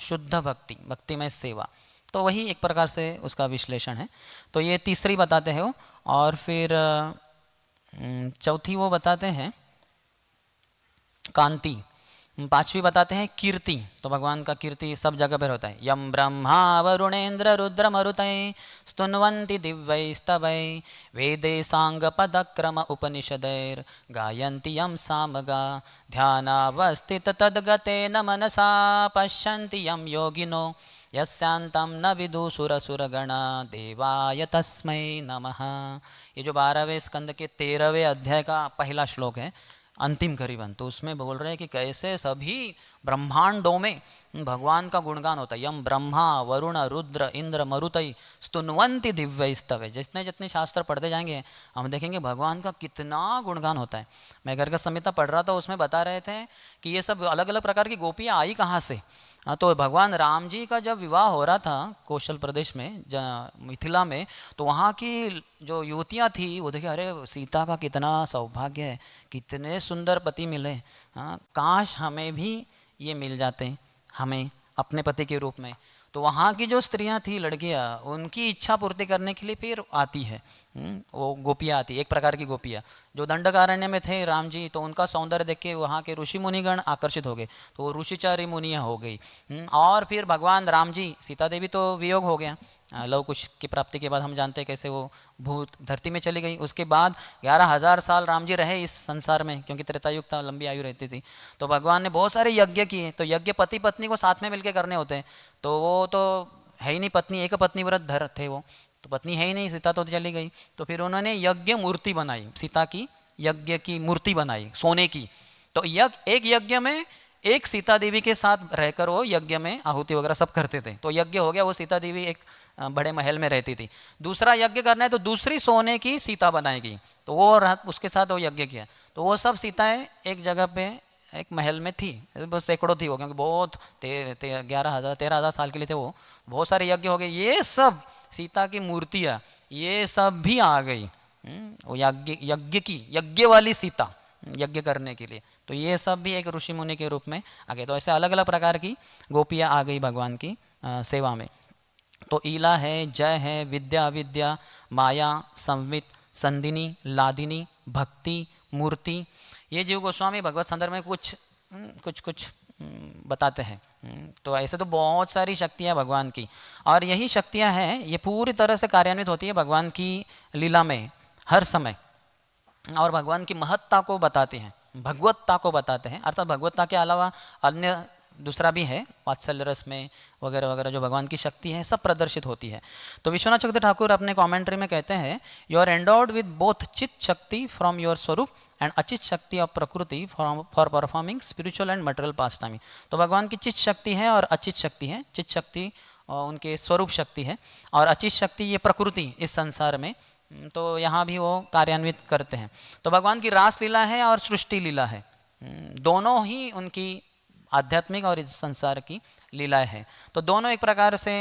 शुद्ध भक्ति, भक्ति में सेवा। तो वही एक प्रकार से उसका विश्लेषण है। तो ये तीसरी बताते हैं वो, और फिर चौथी वो बताते हैं कांति, पांचवी बताते हैं कीर्ति। तो भगवान का कीर्ति सब जगह पर होता है। यम ब्रह्मा वरुणेन्द्र रुद्र मरुतय स्तुन्वन्ति दिव्यैस्तवै वेदे सांग पदक्रम उपनिषदैर गायन्ति यम सामगा ध्यानावस्थित तद्गतेन मनसा पश्यन्ति यम योगिनो यस्यांतं न विदुसुरसुरगणा देवाय तस्मै नमः। ये जो 12वें स्कंद के 13वें अध्याय का पहला श्लोक है, अंतिम करीबन, तो उसमें बोल रहे हैं कि कैसे सभी ब्रह्मांडों में भगवान का गुणगान होता है। यम ब्रह्मा वरुण रुद्र इंद्र मरुतई स्तुन्वन्ति दिव्यैस्तवे, जितने जितने शास्त्र पढ़ते जाएंगे हम देखेंगे भगवान का कितना गुणगान होता है। मैं गर्ग संहिता पढ़ रहा था, उसमें बता रहे थे कि ये सब अलग अलग प्रकार की गोपियाँ आई कहाँ से। तो भगवान राम जी का जब विवाह हो रहा था कौशल प्रदेश में, मिथिला में, तो वहाँ की जो युवतियाँ थी वो देखे, अरे सीता का कितना सौभाग्य है, कितने सुंदर पति मिले, काश हमें भी ये मिल जाते, हमें अपने पति के रूप में। तो वहाँ की जो स्त्रियाँ थी, लड़कियाँ, उनकी इच्छा पूर्ति करने के लिए फिर आती है वो गोपियाँ आती, एक प्रकार की गोपियाँ। जो दंडकारण्य में थे राम जी, तो उनका सौंदर्य देख के वहाँ के ऋषि मुनिगण आकर्षित हो गए, तो वो ऋषिचारी मुनियाँ हो गई। और फिर भगवान राम जी, सीता देवी तो वियोग हो गया, लव कुश की प्राप्ति के बाद हम जानते हैं कैसे वो भूत धरती में चली गई। उसके बाद 11,000 साल राम जी रहे इस संसार में, क्योंकि त्रेतायुग था, लंबी आयु रहती थी। तो भगवान ने बहुत सारे यज्ञ किए, तो यज्ञ पति पत्नी को साथ में मिलकर करने होते हैं। तो वो तो है ही नहीं पत्नी, एक पत्नी व्रत धर थे वो, तो पत्नी है ही नहीं, सीता तो चली गई। तो फिर उन्होंने यज्ञ मूर्ति बनाई, सीता की यज्ञ की मूर्ति बनाई सोने की। तो एक यज्ञ में एक सीता देवी के साथ रहकर वो यज्ञ में आहुति वगैरह सब करते थे। तो यज्ञ हो गया, वो सीता देवी एक बड़े महल में रहती थी। दूसरा यज्ञ करना है तो दूसरी सोने की सीता बनाएगी, तो वो उसके साथ वो यज्ञ किया। तो वो सब सीताएं एक जगह पे एक महल में थी, बस सैकड़ों थी वो, क्योंकि बहुत 13,000 साल के लिए थे वो, बहुत सारे यज्ञ हो गए। ये सब सीता की मूर्तियाँ ये सब भी आ गई वो यज्ञ वाली सीता, यज्ञ करने के लिए। तो ये सब भी एक ऋषि मुनि के रूप में आ गए। तो ऐसे अलग अलग प्रकार की गोपियाँ आ गई भगवान की सेवा में। तो ईला है, जय है, विद्या अविद्या, माया, संवित, संदिनी, लादिनी, भक्ति, मूर्ति, ये जीव गोस्वामी भगवत संदर्भ में कुछ बताते हैं। तो ऐसे तो बहुत सारी शक्तियाँ भगवान की, और यही शक्तियाँ हैं ये पूरी तरह से कार्यान्वित होती है भगवान की लीला में हर समय, और भगवान की महत्ता को बताते हैं, भगवत्ता को बताते हैं। अर्थात भगवत्ता के अलावा अन्य दूसरा भी है, वात्सल्य रस में वगैरह वगैरह जो भगवान की शक्ति है सब प्रदर्शित होती है। तो विश्वनाथ चक्रवर्ती ठाकुर अपने कमेंट्री में कहते हैं, you are endowed with both chitta shakti from your स्वरूप एंड अचित शक्ति ऑफ प्रकृति for performing spiritual and material pass time. तो भगवान की चित्त शक्ति है और अचित शक्ति है। चित्त शक्ति उनके स्वरूप शक्ति है, और अचित शक्ति ये प्रकृति इस संसार में, तो यहाँ भी वो कार्यान्वित करते हैं। तो भगवान की रास लीला है और सृष्टि लीला है, दोनों ही उनकी आध्यात्मिक और इस संसार की लीलाएं हैं। तो दोनों एक प्रकार से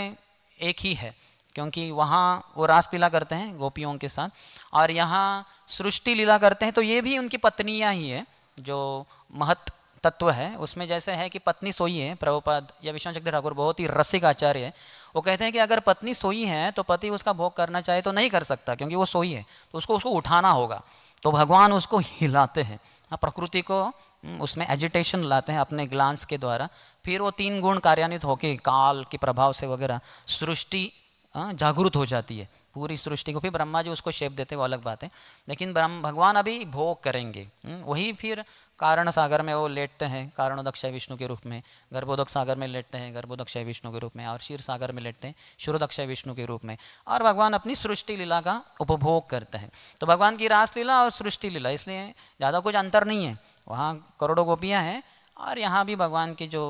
एक ही है, क्योंकि वहाँ वो रास लीला करते हैं गोपियों के साथ, और यहाँ सृष्टि लीला करते हैं। तो ये भी उनकी पत्नियाँ ही है। जो महत तत्व है उसमें जैसे है कि पत्नी सोई है, प्रभुपाद या विश्वनाथ चक्रवर्ती ठाकुर बहुत ही रसिक आचार्य है, वो कहते हैं कि अगर पत्नी सोई है तो पति उसका भोग करना चाहे तो नहीं कर सकता, क्योंकि वो सोई है, तो उसको उठाना होगा। तो भगवान उसको हिलाते हैं, प्रकृति को उसमें एजिटेशन लाते हैं अपने ग्लांस के द्वारा। फिर वो 3 गुण कार्यान्वित होके काल के प्रभाव से वगैरह सृष्टि जागृत हो जाती है, पूरी सृष्टि को, फिर ब्रह्मा जी उसको शेप देते, वो अलग बात है। लेकिन भगवान अभी भोग करेंगे, वही फिर कारण सागर में वो लेटते हैं कारणोदक्षय विष्णु के रूप में, गर्भोदक सागर में लेटते हैं गर्भोदक्षय विष्णु के रूप में, और क्षीर सागर में लेटते हैं क्षीरोदक्षय विष्णु के रूप में, और भगवान अपनी सृष्टि लीला का उपभोग करते हैं। तो भगवान की रास लीला और सृष्टि लीला, इसलिए ज़्यादा कुछ अंतर नहीं है। वहाँ करोड़ों गोपियाँ हैं और यहाँ भी भगवान की जो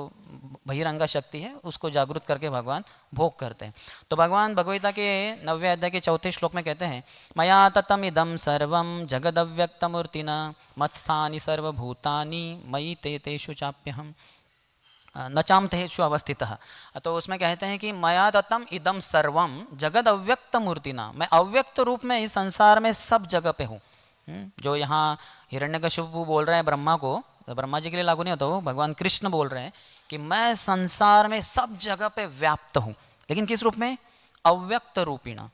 बहिरंगा शक्ति है उसको जागृत करके भगवान भोग करते हैं। तो भगवान भगवद्गीता के 9वें अध्याय के 4थे श्लोक में कहते हैं, मया ततम इदम सर्वम जगदव्यक्तमूर्तिना मत्स्थानि सर्वभूतानि मयि ते तेषु चाप्यहम न चाम तेषु अवस्थितः। तो उसमें कहते हैं कि मया ततम इदम सर्वम जगद अव्यक्त मूर्तिना, मैं अव्यक्त रूप में इस संसार में सब जगह पे हूँ। जो यहाँ हिरण्यकशिपु बोल रहे हैं ब्रह्मा को, तो ब्रह्मा जी के लिए लागू नहीं होता, वो भगवान कृष्ण बोल रहे हैं कि मैं संसार में सब जगह पे व्याप्त हूँ, लेकिन किस रूप में? अव्यक्त रूपिणा।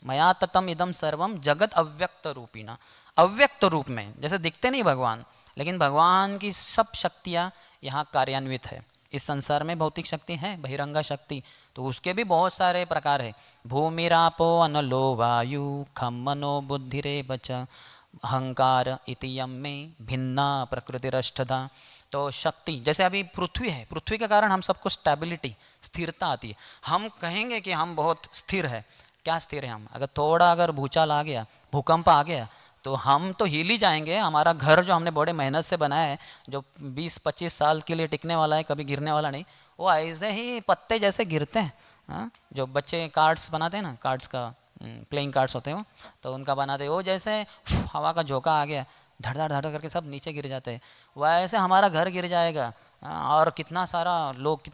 मया ततम इदम सर्वम जगत अव्यक्त रूपिणा, अव्यक्त रूप में, जैसे दिखते नहीं भगवान, लेकिन भगवान की सब शक्तियाँ यहाँ कार्यान्वित है। इस संसार में भौतिक शक्ति है, बहिरंगा शक्ति, तो उसके भी बहुत सारे प्रकार है। भूमिरापो अनलो वायु खम मनो बुद्धिरे बच अहंकार इति यम में भिन्ना प्रकृतिरष्टधा। तो शक्ति, जैसे अभी पृथ्वी है, पृथ्वी के कारण हम सबको स्टेबिलिटी, स्थिरता आती है। हम कहेंगे कि हम बहुत स्थिर है, क्या स्थिर है हम? अगर थोड़ा अगर भूचाल आ गया, भूकंप आ गया, तो हम तो हिल ही जाएंगे। हमारा घर जो हमने बड़े मेहनत से बनाया है, जो 20-25 साल के लिए टिकने वाला है, कभी गिरने वाला नहीं, वो ऐसे ही पत्ते जैसे गिरते हैं। हाँ, जो बच्चे कार्ड्स बनाते हैं ना, कार्ड्स का प्लेइंग कार्ड्स होते हैं वो, तो उनका बनाते हैं, वो जैसे हवा का झोंका आ गया, धड़ धड़ धड़ करके सब नीचे गिर जाते हैं, वैसे हमारा घर गिर जाएगा। और कितने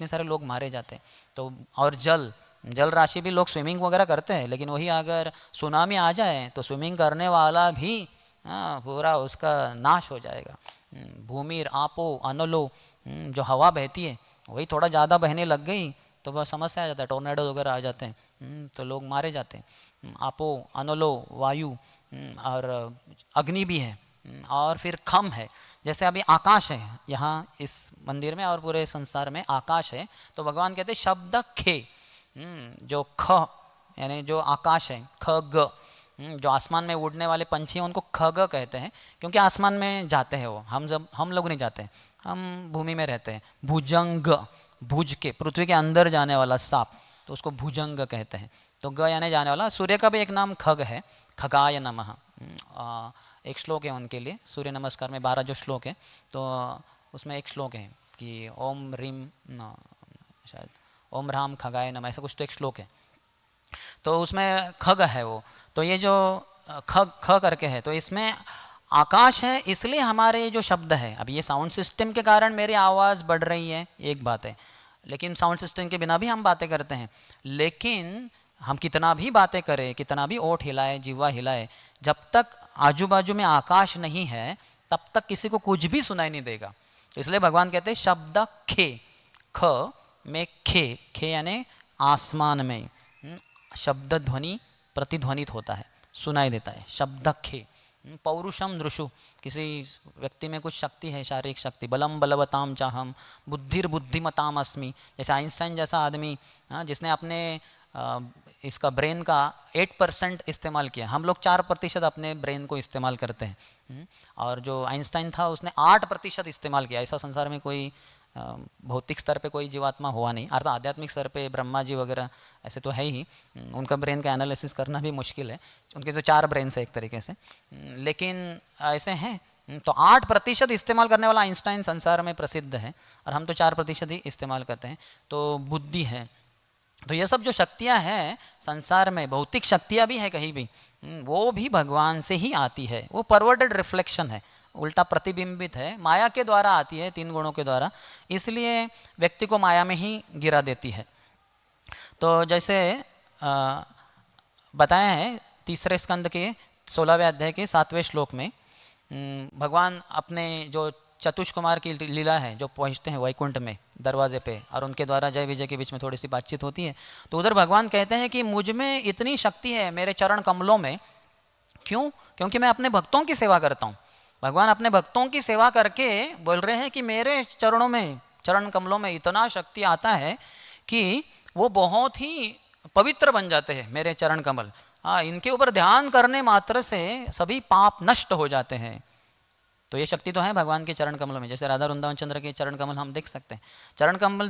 सारे लोग मारे जाते हैं। तो और जल राशि भी, लोग स्विमिंग वगैरह करते हैं, लेकिन वही अगर सुनामी आ जाए तो स्विमिंग करने वाला भी पूरा उसका नाश हो जाएगा। भूमिर आपो अनलो, जो हवा बहती है वही थोड़ा ज़्यादा बहने लग गई तो बस समस्या आ जाता है, टोर्नेडो वगैरह आ जाते हैं, तो लोग मारे जाते हैं। आपो अनलो वायु, और अग्नि भी है, और फिर खम है। जैसे अभी आकाश है यहाँ इस मंदिर में और पूरे संसार में आकाश है, तो भगवान कहते हैं शब्द खे, जो ख यानी जो आकाश है, ख ग, जो आसमान में उड़ने वाले पंछी हैं उनको खग कहते हैं, क्योंकि आसमान में जाते हैं वो। हम लोग नहीं जाते, हम भूमि में रहते हैं। भुजंग, भुज के, पृथ्वी के अंदर जाने वाला सांप, तो उसको भुजंग कहते हैं। तो ग यानी जाने वाला। सूर्य का भी एक नाम खग है, खगाय नमः। एक श्लोक है उनके लिए, सूर्य नमस्कार में 12 जो श्लोक है, तो उसमें एक श्लोक है कि ओम रीम, शायद ओम राम खगाय नमः, ऐसा कुछ तो एक श्लोक है, तो उसमें खग है वो। तो ये जो ख करके है, तो इसमें आकाश है, इसलिए हमारे जो शब्द है, अभी ये साउंड सिस्टम के कारण मेरी आवाज़ बढ़ रही है, एक बात है, लेकिन साउंड सिस्टम के बिना भी हम बातें करते हैं। लेकिन हम कितना भी बातें करें, कितना भी ओठ हिलाए, जीवा हिलाए, जब तक आजू बाजू में आकाश नहीं है तब तक किसी को कुछ भी सुनाई नहीं देगा। तो इसलिए भगवान कहते हैं शब्द खे, ख में खे यानी आसमान में शब्द ध्वनि प्रतिध्वनित होता है, सुनाई देता है, शब्द खे। पौरुषम नृषु, किसी व्यक्ति में कुछ शक्ति है, शारीरिक शक्ति, बलम बलवताम चाहम बुद्धिर्बुद्धिमताम अस्मि, जैसे आइंस्टाइन जैसा आदमी, जिसने अपने इसका ब्रेन का 8% इस्तेमाल किया। हम लोग 4% अपने ब्रेन को इस्तेमाल करते हैं, और जो आइंस्टाइन था उसने 8% इस्तेमाल किया। ऐसा संसार में कोई भौतिक स्तर पे कोई जीवात्मा हुआ नहीं, अर्थात आध्यात्मिक स्तर पे ब्रह्मा जी वगैरह ऐसे तो है ही, उनका ब्रेन का एनालिसिस करना भी मुश्किल है, उनके तो 4 ब्रेन है एक तरीके से, लेकिन ऐसे हैं। तो 8% इस्तेमाल करने वाला आइंस्टाइन संसार में प्रसिद्ध है, और हम तो 4% ही इस्तेमाल करते हैं। तो बुद्धि है, तो ये सब जो शक्तियाँ हैं संसार में, भौतिक शक्तियाँ भी है कहीं भी, वो भी भगवान से ही आती है। वो परवर्टेड रिफ्लेक्शन है, उल्टा प्रतिबिंबित है, माया के द्वारा आती है, 3 गुणों के द्वारा, इसलिए व्यक्ति को माया में ही गिरा देती है। तो जैसे बताया है 3रे स्कंद के 16वें अध्याय के 7वें श्लोक में, भगवान अपने जो चतुष कुमार की लीला है, जो पहुँचते हैं वैकुंठ में दरवाजे पे, और उनके द्वारा जय विजय के बीच में थोड़ी सी बातचीत होती है, तो उधर भगवान कहते हैं कि मुझ में इतनी शक्ति है मेरे चरण कमलों में, क्यों? क्योंकि मैं अपने भक्तों की सेवा करता हूँ। भगवान अपने भक्तों की सेवा करके बोल रहे हैं कि मेरे चरणों में, चरण कमलों में इतना शक्ति आता है कि वो बहुत ही पवित्र बन जाते हैं मेरे चरण कमल। हाँ, इनके ऊपर ध्यान करने मात्र से सभी पाप नष्ट हो जाते हैं। तो ये शक्ति तो है भगवान के चरण कमलों में। जैसे राधा वृंदावन चंद्र के चरण कमल हम देख सकते हैं। चरण कमल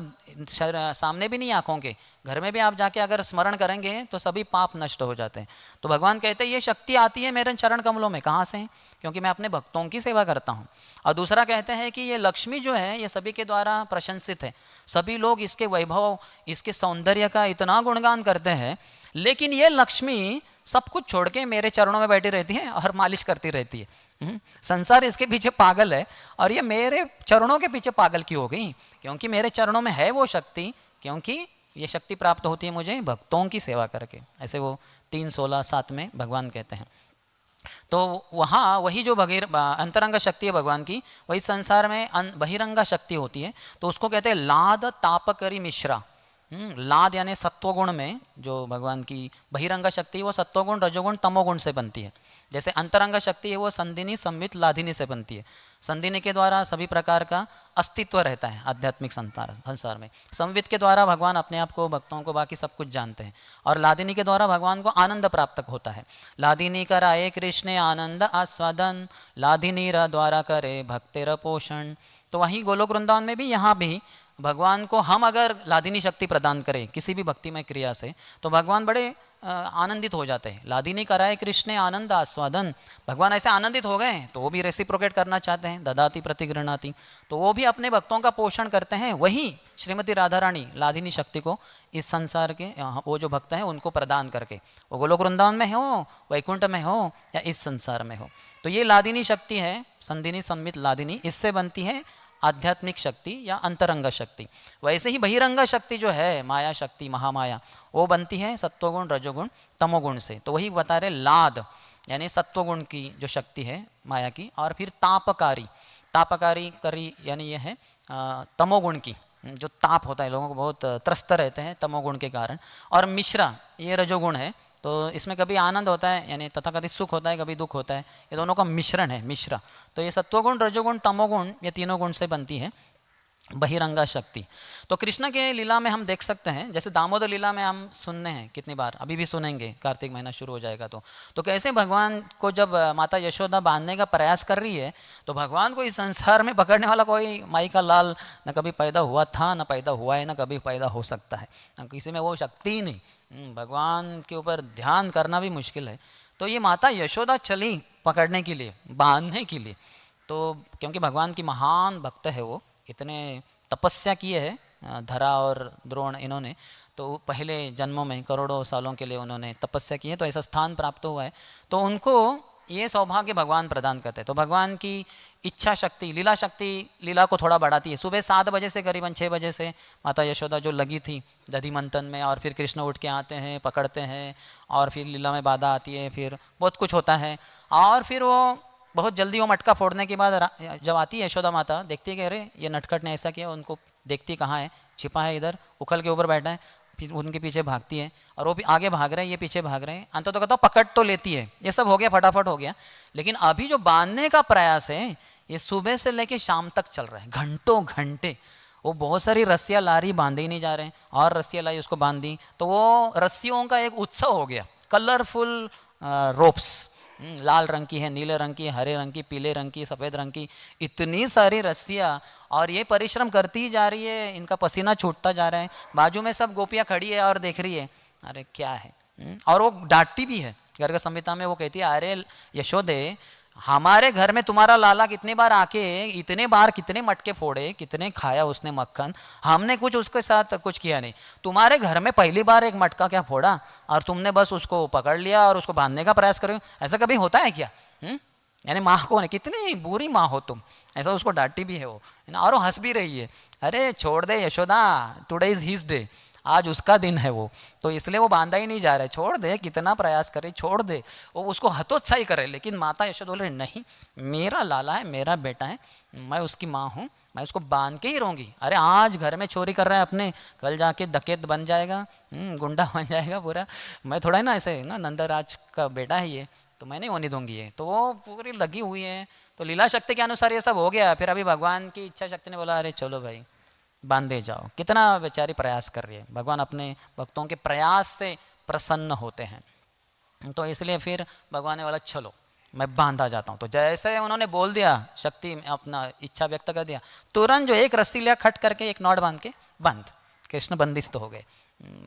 सामने भी नहीं आंखों के, घर में भी आप जाके अगर स्मरण करेंगे तो सभी पाप नष्ट हो जाते हैं। तो भगवान कहते हैं ये शक्ति आती है मेरे चरण कमलों में। कहाँ से? क्योंकि मैं अपने भक्तों की सेवा करता हूँ। और दूसरा कहते हैं कि ये लक्ष्मी जो है ये सभी के द्वारा प्रशंसित है। सभी लोग इसके वैभव, इसके सौंदर्य का इतना गुणगान करते हैं, लेकिन ये लक्ष्मी सब कुछ छोड़ के मेरे चरणों में बैठी रहती है और मालिश करती रहती है। संसार इसके पीछे पागल है और ये मेरे चरणों के पीछे पागल क्यों हो गई? क्योंकि मेरे चरणों में है वो शक्ति, क्योंकि ये शक्ति प्राप्त होती है मुझे भक्तों की सेवा करके। ऐसे वो 3:16-7 में भगवान कहते हैं। तो वहाँ वही जो अंतरंग शक्ति है भगवान की, वही संसार में बहिरंगा शक्ति होती है। तो उसको कहते हैं लाद तापकरी मिश्रा। लाद यानी सत्वगुण में जो भगवान की बहिरंगा शक्ति है वो सत्वगुण, रजोगुण, तमोगुण से बनती है। जैसे अंतरंग शक्ति है वो संधिनी, संवित, लाधिनी से बनती है। संधिनी के द्वारा सभी प्रकार का अस्तित्व रहता है आध्यात्मिक संसार में। संवित के द्वारा भगवान अपने आप को, भक्तों को, बाकी सब कुछ जानते हैं। और लाधिनी के द्वारा भगवान को आनंद प्राप्त होता है। लाधिनी कराए कृष्ण आनंद आस्वादन, लाधिनी र द्वारा करे भक्तेर पोषण। तो वहीं गोलोक वृंदावन में भी, यहाँ भी भगवान को हम अगर लाधिनी शक्ति प्रदान करें किसी भी भक्तिमय क्रिया से, तो भगवान बड़े आनंदित हो जाते हैं। लाधिनी कराए कृष्ण आनंद आस्वादन। भगवान ऐसे आनंदित हो गए तो वो भी रेसिप्रोकेट करना चाहते हैं, ददाती प्रतिगृणाति। तो वो भी अपने भक्तों का पोषण करते हैं। वही श्रीमती राधा रानी लाधिनी शक्ति को इस संसार के वो जो भक्त हैं उनको प्रदान करके, वो गोलोक वृंदावन में हो, वैकुंठ में हो या इस संसार में हो। तो ये लाधिनी शक्ति है, संधिनी, संमित, लाधिनी, इससे बनती है आध्यात्मिक शक्ति या अंतरंग शक्ति। वैसे ही बहिरंग शक्ति जो है माया शक्ति, महामाया, वो बनती है सत्वगुण, रजोगुण, तमोगुण से। तो वही बता रहे लाद यानी सत्वगुण की जो शक्ति है माया की। और फिर तापकारी, तापकारी करी यानी यह है तमोगुण की, जो ताप होता है, लोगों को बहुत त्रस्त रहते हैं तमोगुण के कारण। और मिश्रा ये रजोगुण है। तो इसमें कभी आनंद होता है यानी तथाकथित सुख होता है, कभी दुख होता है, ये दोनों का मिश्रण है मिश्रा। तो ये सत्वगुण, रजोगुण, तमोगुण, ये तीनों गुण से बनती है बहिरंगा शक्ति। तो कृष्ण के लीला में हम देख सकते हैं, जैसे दामोदर लीला में हम सुनने हैं कितनी बार, अभी भी सुनेंगे, कार्तिक महीना शुरू हो जाएगा तो कैसे भगवान को जब माता यशोदा बांधने का प्रयास कर रही है, तो भगवान को इस संसार में पकड़ने वाला कोई माई का लाल न कभी पैदा हुआ था, न पैदा हुआ है, न कभी पैदा हो सकता है, न किसी में वो शक्ति ही नहीं। भगवान के ऊपर ध्यान करना भी मुश्किल है। तो ये माता यशोदा चली पकड़ने के लिए, बांधने के लिए। तो क्योंकि भगवान की महान भक्त है वो, इतने तपस्या किए है धरा और द्रोण इन्होंने, तो पहले जन्मों में करोड़ों सालों के लिए उन्होंने तपस्या की है, तो ऐसा स्थान प्राप्त हुआ है। तो उनको ये सौभाग्य भगवान प्रदान करते हैं। तो भगवान की इच्छा शक्ति, लीला शक्ति लीला को थोड़ा बढ़ाती है। सुबह 7 बजे से करीबन 6 बजे से माता यशोदा जो लगी थी दधि मंथन में, और फिर कृष्ण उठ के आते हैं, पकड़ते हैं, और फिर लीला में बाधा आती है, फिर बहुत कुछ होता है। और फिर वो बहुत जल्दी वो मटका फोड़ने के बाद जब आती है यशोदा माता, देखती है कि अरे ये नटखट ने ऐसा किया, उनको देखती कहाँ है, छिपा है इधर, उखल के ऊपर बैठा है, फिर उनके पीछे भागती है, और वो भी आगे भाग रहे हैं, ये पीछे भाग रहे हैं। अंत तो कहता पकड़ तो लेती है, ये सब हो गया, फटाफट हो गया। लेकिन अभी जो बांधने का प्रयास है ये सुबह से लेके शाम तक चल रहा है, घंटों घंटे। वो बहुत सारी रस्सियाँ ला रही, बांधे ही नहीं जा रहे हैं, और रस्सियाँ लाई, उसको बांध दी। तो वो रस्सियों का एक उत्सव हो गया, कलरफुल रोप्स, लाल रंग की है, नीले रंग की, हरे रंग की, पीले रंग की, सफ़ेद रंग की, इतनी सारी रस्सियाँ, और ये परिश्रम करती ही जा रही है, इनका पसीना छूटता जा रहा है। बाजू में सब गोपियाँ खड़ी है और देख रही है, अरे क्या है। और वो डांटती भी है, गर्ग संहिता में वो कहती है, अरे यशोदे, हमारे घर में तुम्हारा लाला कितने बार आके, इतने बार कितने मटके फोड़े, कितने खाया उसने मक्खन, हमने कुछ उसके साथ कुछ किया नहीं। तुम्हारे घर में पहली बार एक मटका क्या फोड़ा और तुमने बस उसको पकड़ लिया और उसको बांधने का प्रयास करो, ऐसा कभी होता है क्या? यानी माँ कौन है, कितनी बुरी माँ हो तुम, ऐसा उसको डांटी भी है वो, है ना। और वो हंस भी रही है, अरे छोड़ दे Yashoda, today is his day, आज उसका दिन है वो, तो इसलिए वो बांधा ही नहीं जा रहा है, छोड़ दे, कितना प्रयास करे, छोड़ दे। वो उसको हतोत्साही करे। लेकिन माता यशोदा बोल रही नहीं, मेरा लाला है, मेरा बेटा है, मैं उसकी माँ हूँ, मैं उसको बांध के ही रहूँगी। अरे आज घर में चोरी कर रहा है अपने, कल जाके डकैत बन जाएगा, गुंडा बन जाएगा पूरा, मैं थोड़ा है ना ऐसे ना, नंदराज का बेटा है ये, तो मैं नहीं होने दूंगी ये। तो वो पूरी लगी हुई है। तो लीला शक्ति के अनुसार ये सब हो गया। फिर अभी भगवान की इच्छा शक्ति ने बोला, अरे चलो भाई बांधे जाओ। कितना बेचारी प्रयास कर रही है, भगवान अपने भक्तों के प्रयास से प्रसन्न होते हैं। तो इसलिए फिर भगवान ने बोला चलो मैं बांधा जाता हूँ। तो जैसे उन्होंने बोल दिया, शक्ति अपना इच्छा व्यक्त कर दिया, तुरंत जो एक रस्सी लिया खट करके एक नॉट बांध के बंद, कृष्ण बंदिस्त हो गए।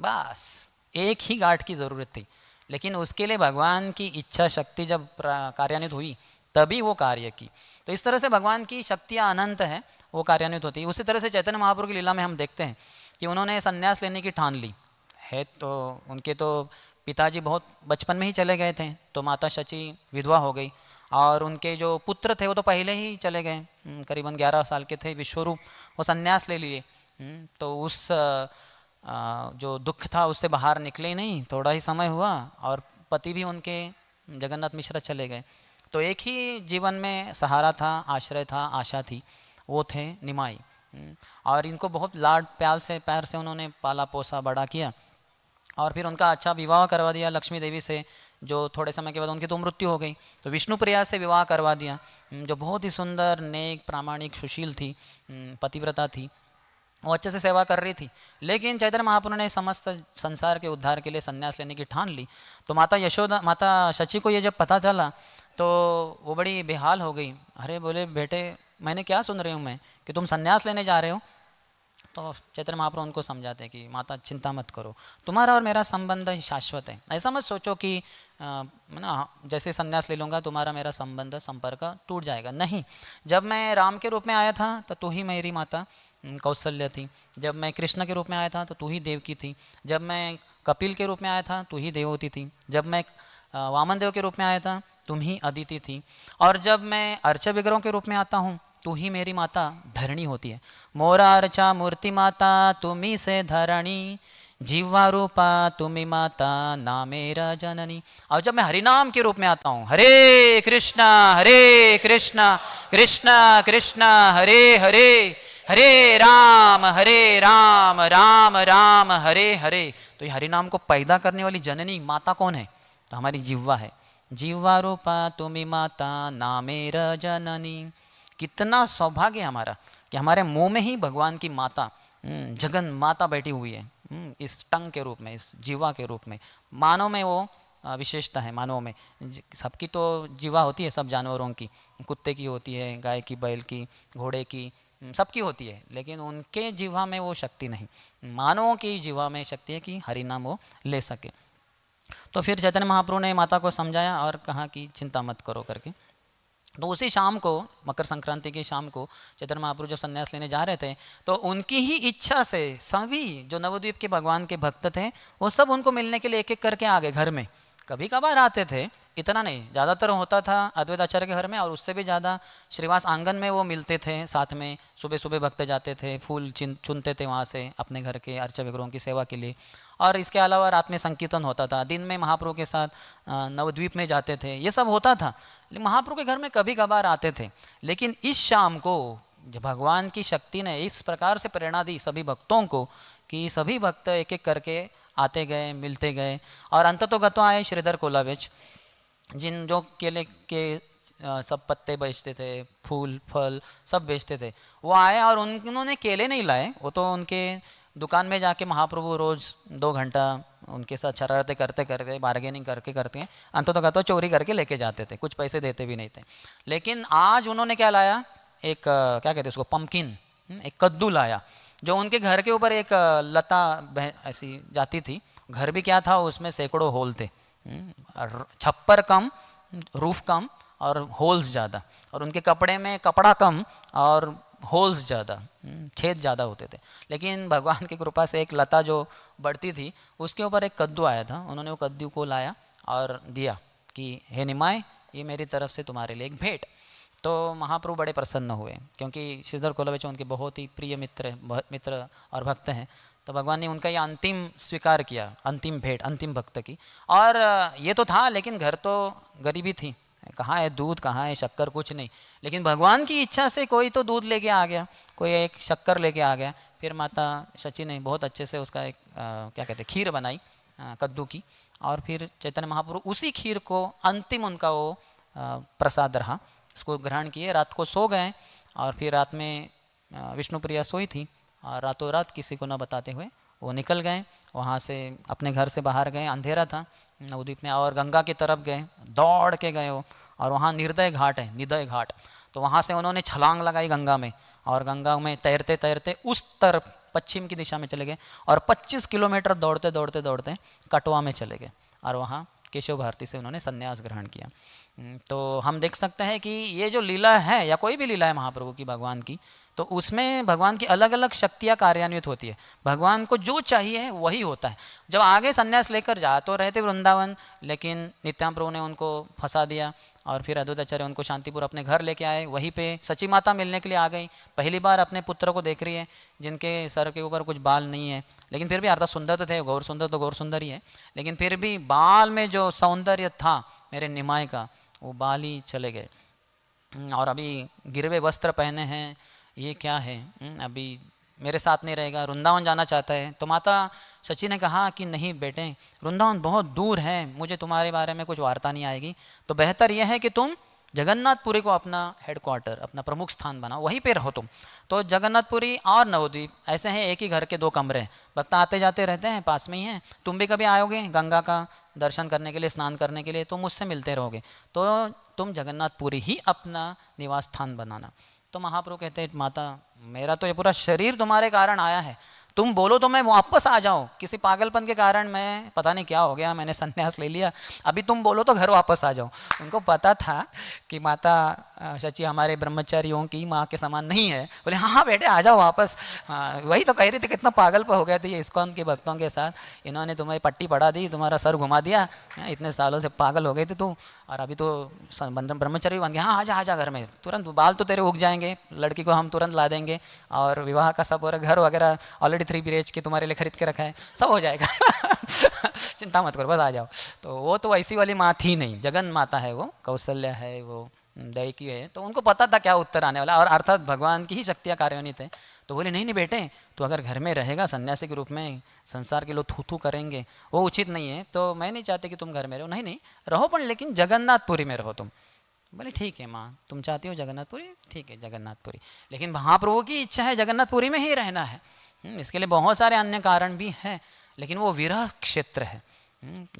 बस एक ही गांठ की ज़रूरत थी, लेकिन उसके लिए भगवान की इच्छा शक्ति जब कार्यान्वित हुई तभी वो कार्य की। तो इस तरह से भगवान की शक्तियाँ अनंत है, वो कार्यान्वित होती है। उसी तरह से चैतन्य महाप्रभु की लीला में हम देखते हैं कि उन्होंने संन्यास लेने की ठान ली है। तो उनके तो पिताजी बहुत बचपन में ही चले गए थे, तो माता शची विधवा हो गई, और उनके जो पुत्र थे वो तो पहले ही चले गए, करीबन 11 साल के थे विश्वरूप, वो संन्यास ले लिए। तो उस जो दुख था उससे बाहर निकले ही नहीं, थोड़ा ही समय हुआ और पति भी उनके जगन्नाथ मिश्रा चले गए। तो एक ही जीवन में सहारा था, आश्रय था, आशा थी, वो थे निमाई। और इनको बहुत लाड प्यार से उन्होंने पाला पोसा बड़ा किया, और फिर उनका अच्छा विवाह करवा दिया लक्ष्मी देवी से, जो थोड़े समय के बाद उनकी तो मृत्यु हो गई। तो विष्णु प्रिया से विवाह करवा दिया, जो बहुत ही सुंदर, नेक, प्रामाणिक, सुशील थी, पतिव्रता थी, वो अच्छे से सेवा कर रही थी। लेकिन चैतन्य महाप्रभु ने समस्त संसार के उद्धार के लिए संन्यास लेने की ठान ली। तो माता शची को ये जब पता चला तो वो बड़ी बेहाल हो गई। अरे बोले बेटे, मैंने क्या सुन रही हूँ मैं कि तुम संन्यास लेने जा रहे हो। तो चैतन्य महाप्रभु उनको समझाते हैं कि माता चिंता मत करो, तुम्हारा और मेरा संबंध शाश्वत है। ऐसा मत सोचो कि ना जैसे संन्यास ले लूँगा तुम्हारा मेरा संबंध संपर्क टूट जाएगा। नहीं, जब मैं राम के रूप में आया था तो तू ही मेरी माता कौशल्या थी, जब मैं कृष्ण के रूप में आया था तो तू ही देवकी थी, जब मैं कपिल के रूप में आया था तू ही देवती थी, जब मैं वामन देव के रूप में आया था तुम ही अदिति थी, और जब मैं अर्चा विग्रहों के रूप में आता हूँ तू ही मेरी माता धरणी होती है। मोरा अर्चा मूर्ति माता तुम्ही से धरणी, जीवा रूपा तुम्ही माता ना मेरा जननी। और जब मैं हरिनाम के रूप में आता हूँ, हरे कृष्णा कृष्णा कृष्णा हरे हरे, हरे राम राम राम हरे हरे, तो ये हरिनाम को पैदा करने वाली जननी माता कौन है? तो हमारी जिह्वा है। जिह्वा रूपा तुम्ही माता ना मेरा जननी। कितना सौभाग्य हमारा कि हमारे मुंह में ही भगवान की माता जगन माता बैठी हुई है, इस टंग के रूप में, इस जीवा के रूप में। मानव में वो विशेषता है, मानव में सबकी तो जीवा होती है, सब जानवरों की, कुत्ते की होती है, गाय की, बैल की, घोड़े की, सबकी होती है, लेकिन उनके जीवा में वो शक्ति नहीं। मानवों की जीवा में शक्ति है कि हरि नाम वो ले सके। तो फिर चैतन्य महाप्रभु ने माता को समझाया और कहा कि चिंता मत करो करके। तो उसी शाम को, मकर संक्रांति की शाम को, चैतन्य महाप्रभु जब संन्यास लेने जा रहे थे तो उनकी ही इच्छा से सभी जो नवद्वीप के भगवान के भक्त थे वो सब उनको मिलने के लिए एक एक करके आ गए घर में। कभी कभार आते थे, इतना नहीं, ज़्यादातर होता था अद्वैत आचार्य के घर में, और उससे भी ज़्यादा श्रीवास आंगन में वो मिलते थे साथ में। सुबह सुबह भक्त जाते थे, फूल चुनते थे वहाँ से अपने घर के अर्चा विग्रहों की सेवा के लिए। और इसके अलावा रात में संकीर्तन होता था, दिन में महाप्रभु के साथ नवद्वीप में जाते थे, ये सब होता था। महाप्रभु के घर में कभी कभार आते थे। लेकिन इस शाम को जब भगवान की शक्ति ने इस प्रकार से प्रेरणा दी सभी भक्तों को कि सभी भक्त एक एक करके आते गए, मिलते गए, और अंततोगतो आए श्रीधर कोलावेच, जिन जो केले के सब पत्ते बेचते थे, फूल फल सब बेचते थे, वो आए और उन्होंने केले नहीं लाए, वो तो उनके दुकान में जाके महाप्रभु रोज़ 2 घंटा उनके साथ शरारतें करते करते, बार्गेनिंग करके अंततोगतो चोरी करके लेके जाते थे, कुछ पैसे देते भी नहीं थे। लेकिन आज उन्होंने क्या लाया, एक क्या कहते हैं उसको, पंपकिन, एक कद्दू लाया, जो उनके घर के ऊपर एक लता ऐसी जाती थी। घर भी क्या था, उसमें सैकड़ों होल थे, छप्पर कम, रूफ कम और होल्स ज़्यादा, और उनके कपड़े में कपड़ा कम और होल्स ज़्यादा, छेद ज़्यादा होते थे। लेकिन भगवान की कृपा से एक लता जो बढ़ती थी उसके ऊपर एक कद्दू आया था, उन्होंने वो कद्दू को लाया और दिया कि हे निमाय, ये मेरी तरफ से तुम्हारे लिए एक भेंट। तो महाप्रभु बड़े प्रसन्न हुए, क्योंकि श्रीधर कोलावेच उनके बहुत ही प्रिय मित्र और भक्त हैं। तो भगवान ने उनका ये अंतिम स्वीकार किया, अंतिम भेंट, अंतिम भक्त की। और ये तो था, लेकिन घर तो गरीबी थी, कहाँ है दूध, कहाँ है शक्कर, कुछ नहीं। लेकिन भगवान की इच्छा से कोई तो दूध लेके आ गया, कोई एक शक्कर लेके आ गया। फिर माता शची ने बहुत अच्छे से उसका एक क्या कहते हैं, खीर बनाई कद्दू की, और फिर चैतन्य महाप्रभु उसी खीर को अंतिम उनका वो प्रसाद रहा, इसको ग्रहण किए, रात को सो गए। और फिर रात में विष्णु प्रिया सोई थी, और रातों रात किसी को न बताते हुए वो निकल गए वहाँ से, अपने घर से बाहर गए, अंधेरा था, नवद्वीप में, और गंगा की तरफ गए, दौड़ के गए वो, और वहाँ निर्दय घाट है, निदय घाट, तो वहाँ से उन्होंने छलांग लगाई गंगा में, और गंगा में तैरते तैरते उस तरफ पश्चिम की दिशा में चले गए, और 25 किलोमीटर दौड़ते दौड़ते दौड़ते कटवा में चले गए, और वहाँ केशव भारती से उन्होंने संन्यास ग्रहण किया। तो हम देख सकते हैं कि ये जो लीला है, या कोई भी लीला है महाप्रभु की, भगवान की, तो उसमें भगवान की अलग अलग शक्तियाँ कार्यान्वित होती है। भगवान को जो चाहिए वही होता है। जब आगे संन्यास लेकर जा तो रहते वृंदावन, लेकिन नित्याम प्रभु ने उनको फंसा दिया, और फिर अद्वैताचार्य उनको शांतिपुर अपने घर लेके आए। वहीं पे सची माता मिलने के लिए आ गई, पहली बार अपने पुत्र को देख रही है, जिनके सर के ऊपर कुछ बाल नहीं है, लेकिन फिर भी अर्थात सुंदर तो थे, गौर सुंदर तो गौर सुंदर ही है, लेकिन फिर भी बाल में जो सौंदर्य था मेरे निमाय का, वो बाल ही चले गए। और अभी गिरवे वस्त्र पहने हैं, ये क्या है, अभी मेरे साथ नहीं रहेगा, वृंदावन जाना चाहता है। तो माता सची ने कहा कि नहीं बेटे, वृंदावन बहुत दूर है, मुझे तुम्हारे बारे में कुछ वार्ता नहीं आएगी, तो बेहतर यह है कि तुम जगन्नाथपुरी को अपना हेडक्वार्टर, अपना प्रमुख स्थान बनाओ, वहीं पे रहो तुम। तो जगन्नाथपुरी और नवद्वीप ऐसे हैं, एक ही घर के दो कमरे हैं, भक्त आते जाते रहते हैं, पास में ही हैं। तुम भी कभी आओगे गंगा का दर्शन करने के लिए, स्नान करने के लिए, तो मुझसे मिलते रहोगे, तो तुम जगन्नाथपुरी ही अपना निवास स्थान बनाना। तो महाप्रभु कहते हैं, माता मेरा तो ये पूरा शरीर तुम्हारे कारण आया है, तुम बोलो तो मैं वापस आ जाऊं, किसी पागलपन के कारण मैं पता नहीं क्या हो गया, मैंने संन्यास ले लिया, अभी तुम बोलो तो घर वापस आ जाऊं। उनको पता था कि माता सची हमारे ब्रह्मचारियों की माँ के समान नहीं है। बोले हाँ हाँ बेटे आ जाओ वापस। वही तो कह रही थी कितना पागलपन हो गया था ये इस्कॉन के भक्तों के साथ, इन्होंने तुम्हें पट्टी पढ़ा दी, तुम्हारा सर घुमा दिया, इतने सालों से पागल हो गए थे तू, और अभी तो ब्रह्मचारी बन गया। हाँ आजा आजा घर में, तुरंत बाल तो तेरे उग जाएंगे, लड़की को हम तुरंत ला देंगे, और विवाह का सब, और घर वगैरह ऑलरेडी 3 BHK तुम्हारे लिए खरीद के रखा है, सब हो जाएगा चिंता मत करो, बस आ जाओ। तो वो तो ऐसी वाली माँ थी नहीं, जगन माता है वो, कौशल्या है, वो दैकी है, तो उनको पता था क्या उत्तर आने वाला, और अर्थात भगवान की ही शक्तियाँ कार्यान्वित है। तो बोले नहीं नहीं बेटे, तो अगर घर में रहेगा सन्यासी के रूप में, संसार के लोग थू थू करेंगे, वो उचित नहीं है, तो मैं नहीं चाहती कि तुम घर में रहो। नहीं नहीं रहो, पर लेकिन जगन्नाथपुरी में रहो तुम। बोले ठीक है माँ, तुम चाहती हो जगन्नाथपुरी, ठीक है जगन्नाथपुरी, लेकिन महाप्रभु की इच्छा है जगन्नाथपुरी में ही रहना है। इसके लिए बहुत सारे अन्य कारण भी हैं, लेकिन वो विरह क्षेत्र है।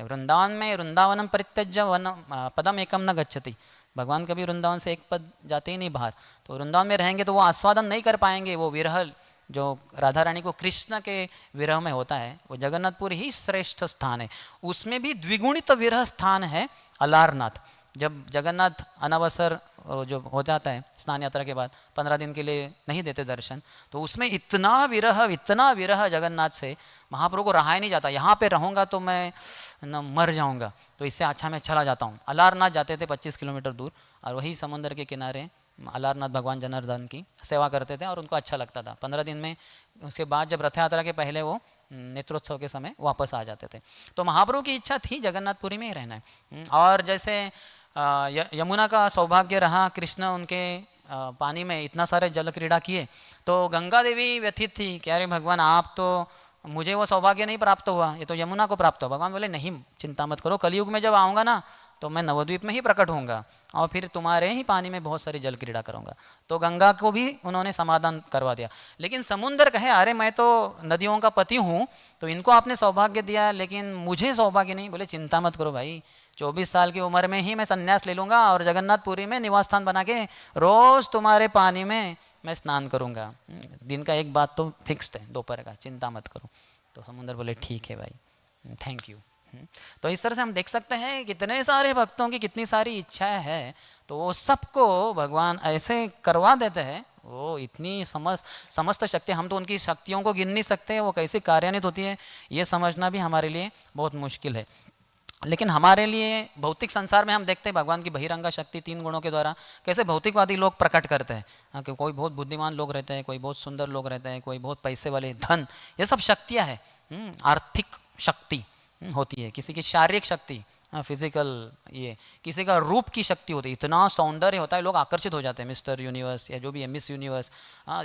वृंदावन में वृंदावनम परित्यज्य वन पदम एकम न गच्छति, भगवान कभी वृंदावन से एक पद जाते ही नहीं बाहर, तो वृंदावन में रहेंगे तो वो आस्वादन नहीं कर पाएंगे, वो विरह जो राधा रानी को कृष्ण के विरह में होता है, वो जगन्नाथपुर ही श्रेष्ठ स्थान है। उसमें भी द्विगुणित विरह स्थान है अलारनाथ। जब जगन्नाथ अनावसर जो हो जाता है स्नान यात्रा के बाद 15 दिन के लिए नहीं देते दर्शन, तो उसमें इतना विरह जगन्नाथ से महाप्रभु को रहा ही नहीं जाता, यहाँ पे रहूँगा तो मैं न मर जाऊँगा, तो इससे अच्छा मैं चला जाता हूँ। अलारनाथ जाते थे 25 किलोमीटर दूर, और वही समुद्र के किनारे अलारनाथ भगवान जनार्दन की सेवा करते थे, और उनको अच्छा लगता था। 15 दिन में, उसके बाद जब रथ यात्रा के पहले वो नेत्रोत्सव के समय वापस आ जाते थे। तो महाप्रभु की इच्छा थी जगन्नाथपुरी में ही रहना है। और जैसे यमुना का सौभाग्य रहा, कृष्ण उनके पानी में इतना सारे जल क्रीड़ा किए, तो गंगा देवी व्यथित थी कि अरे भगवान आप तो, मुझे वो सौभाग्य नहीं प्राप्त हुआ, ये तो यमुना को प्राप्त हुआ। भगवान बोले नहीं चिंता मत करो, कलयुग में जब आऊँगा ना तो मैं नवद्वीप में ही प्रकट होऊंगा, और फिर तुम्हारे ही पानी में बहुत सारी जल क्रीड़ा करूँगा। तो गंगा को भी उन्होंने समाधान करवा दिया। लेकिन समुद्र कहे अरे मैं तो नदियों का पति हूँ, तो इनको आपने सौभाग्य दिया, लेकिन मुझे सौभाग्य नहीं। बोले चिंता मत करो भाई, 24 साल की उम्र में ही मैं संन्यास ले लूँगा, और जगन्नाथपुरी में निवास स्थान बना के रोज़ तुम्हारे पानी में मैं स्नान करूँगा। दिन का एक बात तो फिक्स्ड है, दोपहर का, चिंता मत करो। तो समुद्र बोले ठीक है भाई, थैंक यू। तो इस तरह से हम देख सकते हैं कितने सारे भक्तों की कितनी सारी इच्छाएं हैं, तो वो सबको भगवान ऐसे करवा देते हैं। वो इतनी समस्त शक्ति, हम तो उनकी शक्तियों को गिन नहीं सकते, वो कैसे कार्यान्वित होती है ये समझना भी हमारे लिए बहुत मुश्किल है। लेकिन हमारे लिए भौतिक संसार में हम देखते हैं भगवान की बहिरंगा शक्ति 3 गुणों के द्वारा कैसे भौतिकवादी लोग प्रकट करते हैं। कि कोई बहुत बुद्धिमान लोग रहते हैं, कोई बहुत सुंदर लोग रहते हैं, कोई बहुत पैसे वाले, धन, ये सब शक्तियाँ हैं। आर्थिक शक्ति होती है, किसी की शारीरिक शक्ति, फिजिकल, ये किसी का रूप की शक्ति होती है, इतना सौंदर्य होता है, लोग आकर्षित हो जाते हैं। मिस्टर यूनिवर्स या जो भी है, मिस यूनिवर्स,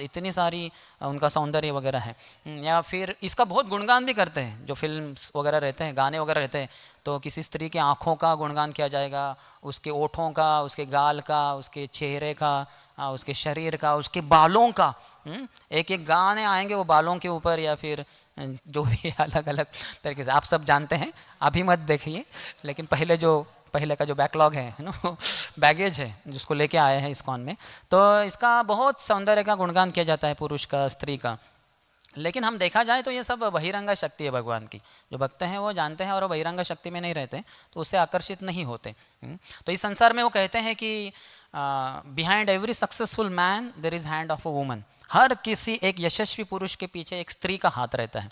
इतनी सारी उनका सौंदर्य वगैरह है। या फिर इसका बहुत गुणगान भी करते हैं, जो फिल्म्स वगैरह रहते हैं, गाने वगैरह रहते हैं, तो किसी स्त्री की आँखों का गुणगान किया जाएगा, उसके ओठों का, उसके गाल का, उसके चेहरे का, उसके शरीर का, उसके बालों का। एक एक गाने आएंगे वो बालों के ऊपर, या फिर जो भी अलग अलग तरीके से आप सब जानते हैं, अभी मत देखिए, लेकिन पहले का जो बैकलॉग है ना, बैगेज है जिसको लेके आए हैं इस्कॉन में, तो इसका बहुत सौंदर्य का गुणगान किया जाता है, पुरुष का, स्त्री का। लेकिन हम देखा जाए तो ये सब बहिरंगा शक्ति है भगवान की। जो भक्त हैं वो जानते हैं और वो बहिरंगा शक्ति में नहीं रहते, तो उससे आकर्षित नहीं होते। तो इस संसार में वो कहते हैं कि behind every successful man there is hand of a woman. हर किसी एक यशस्वी पुरुष के पीछे एक स्त्री का हाथ रहता है।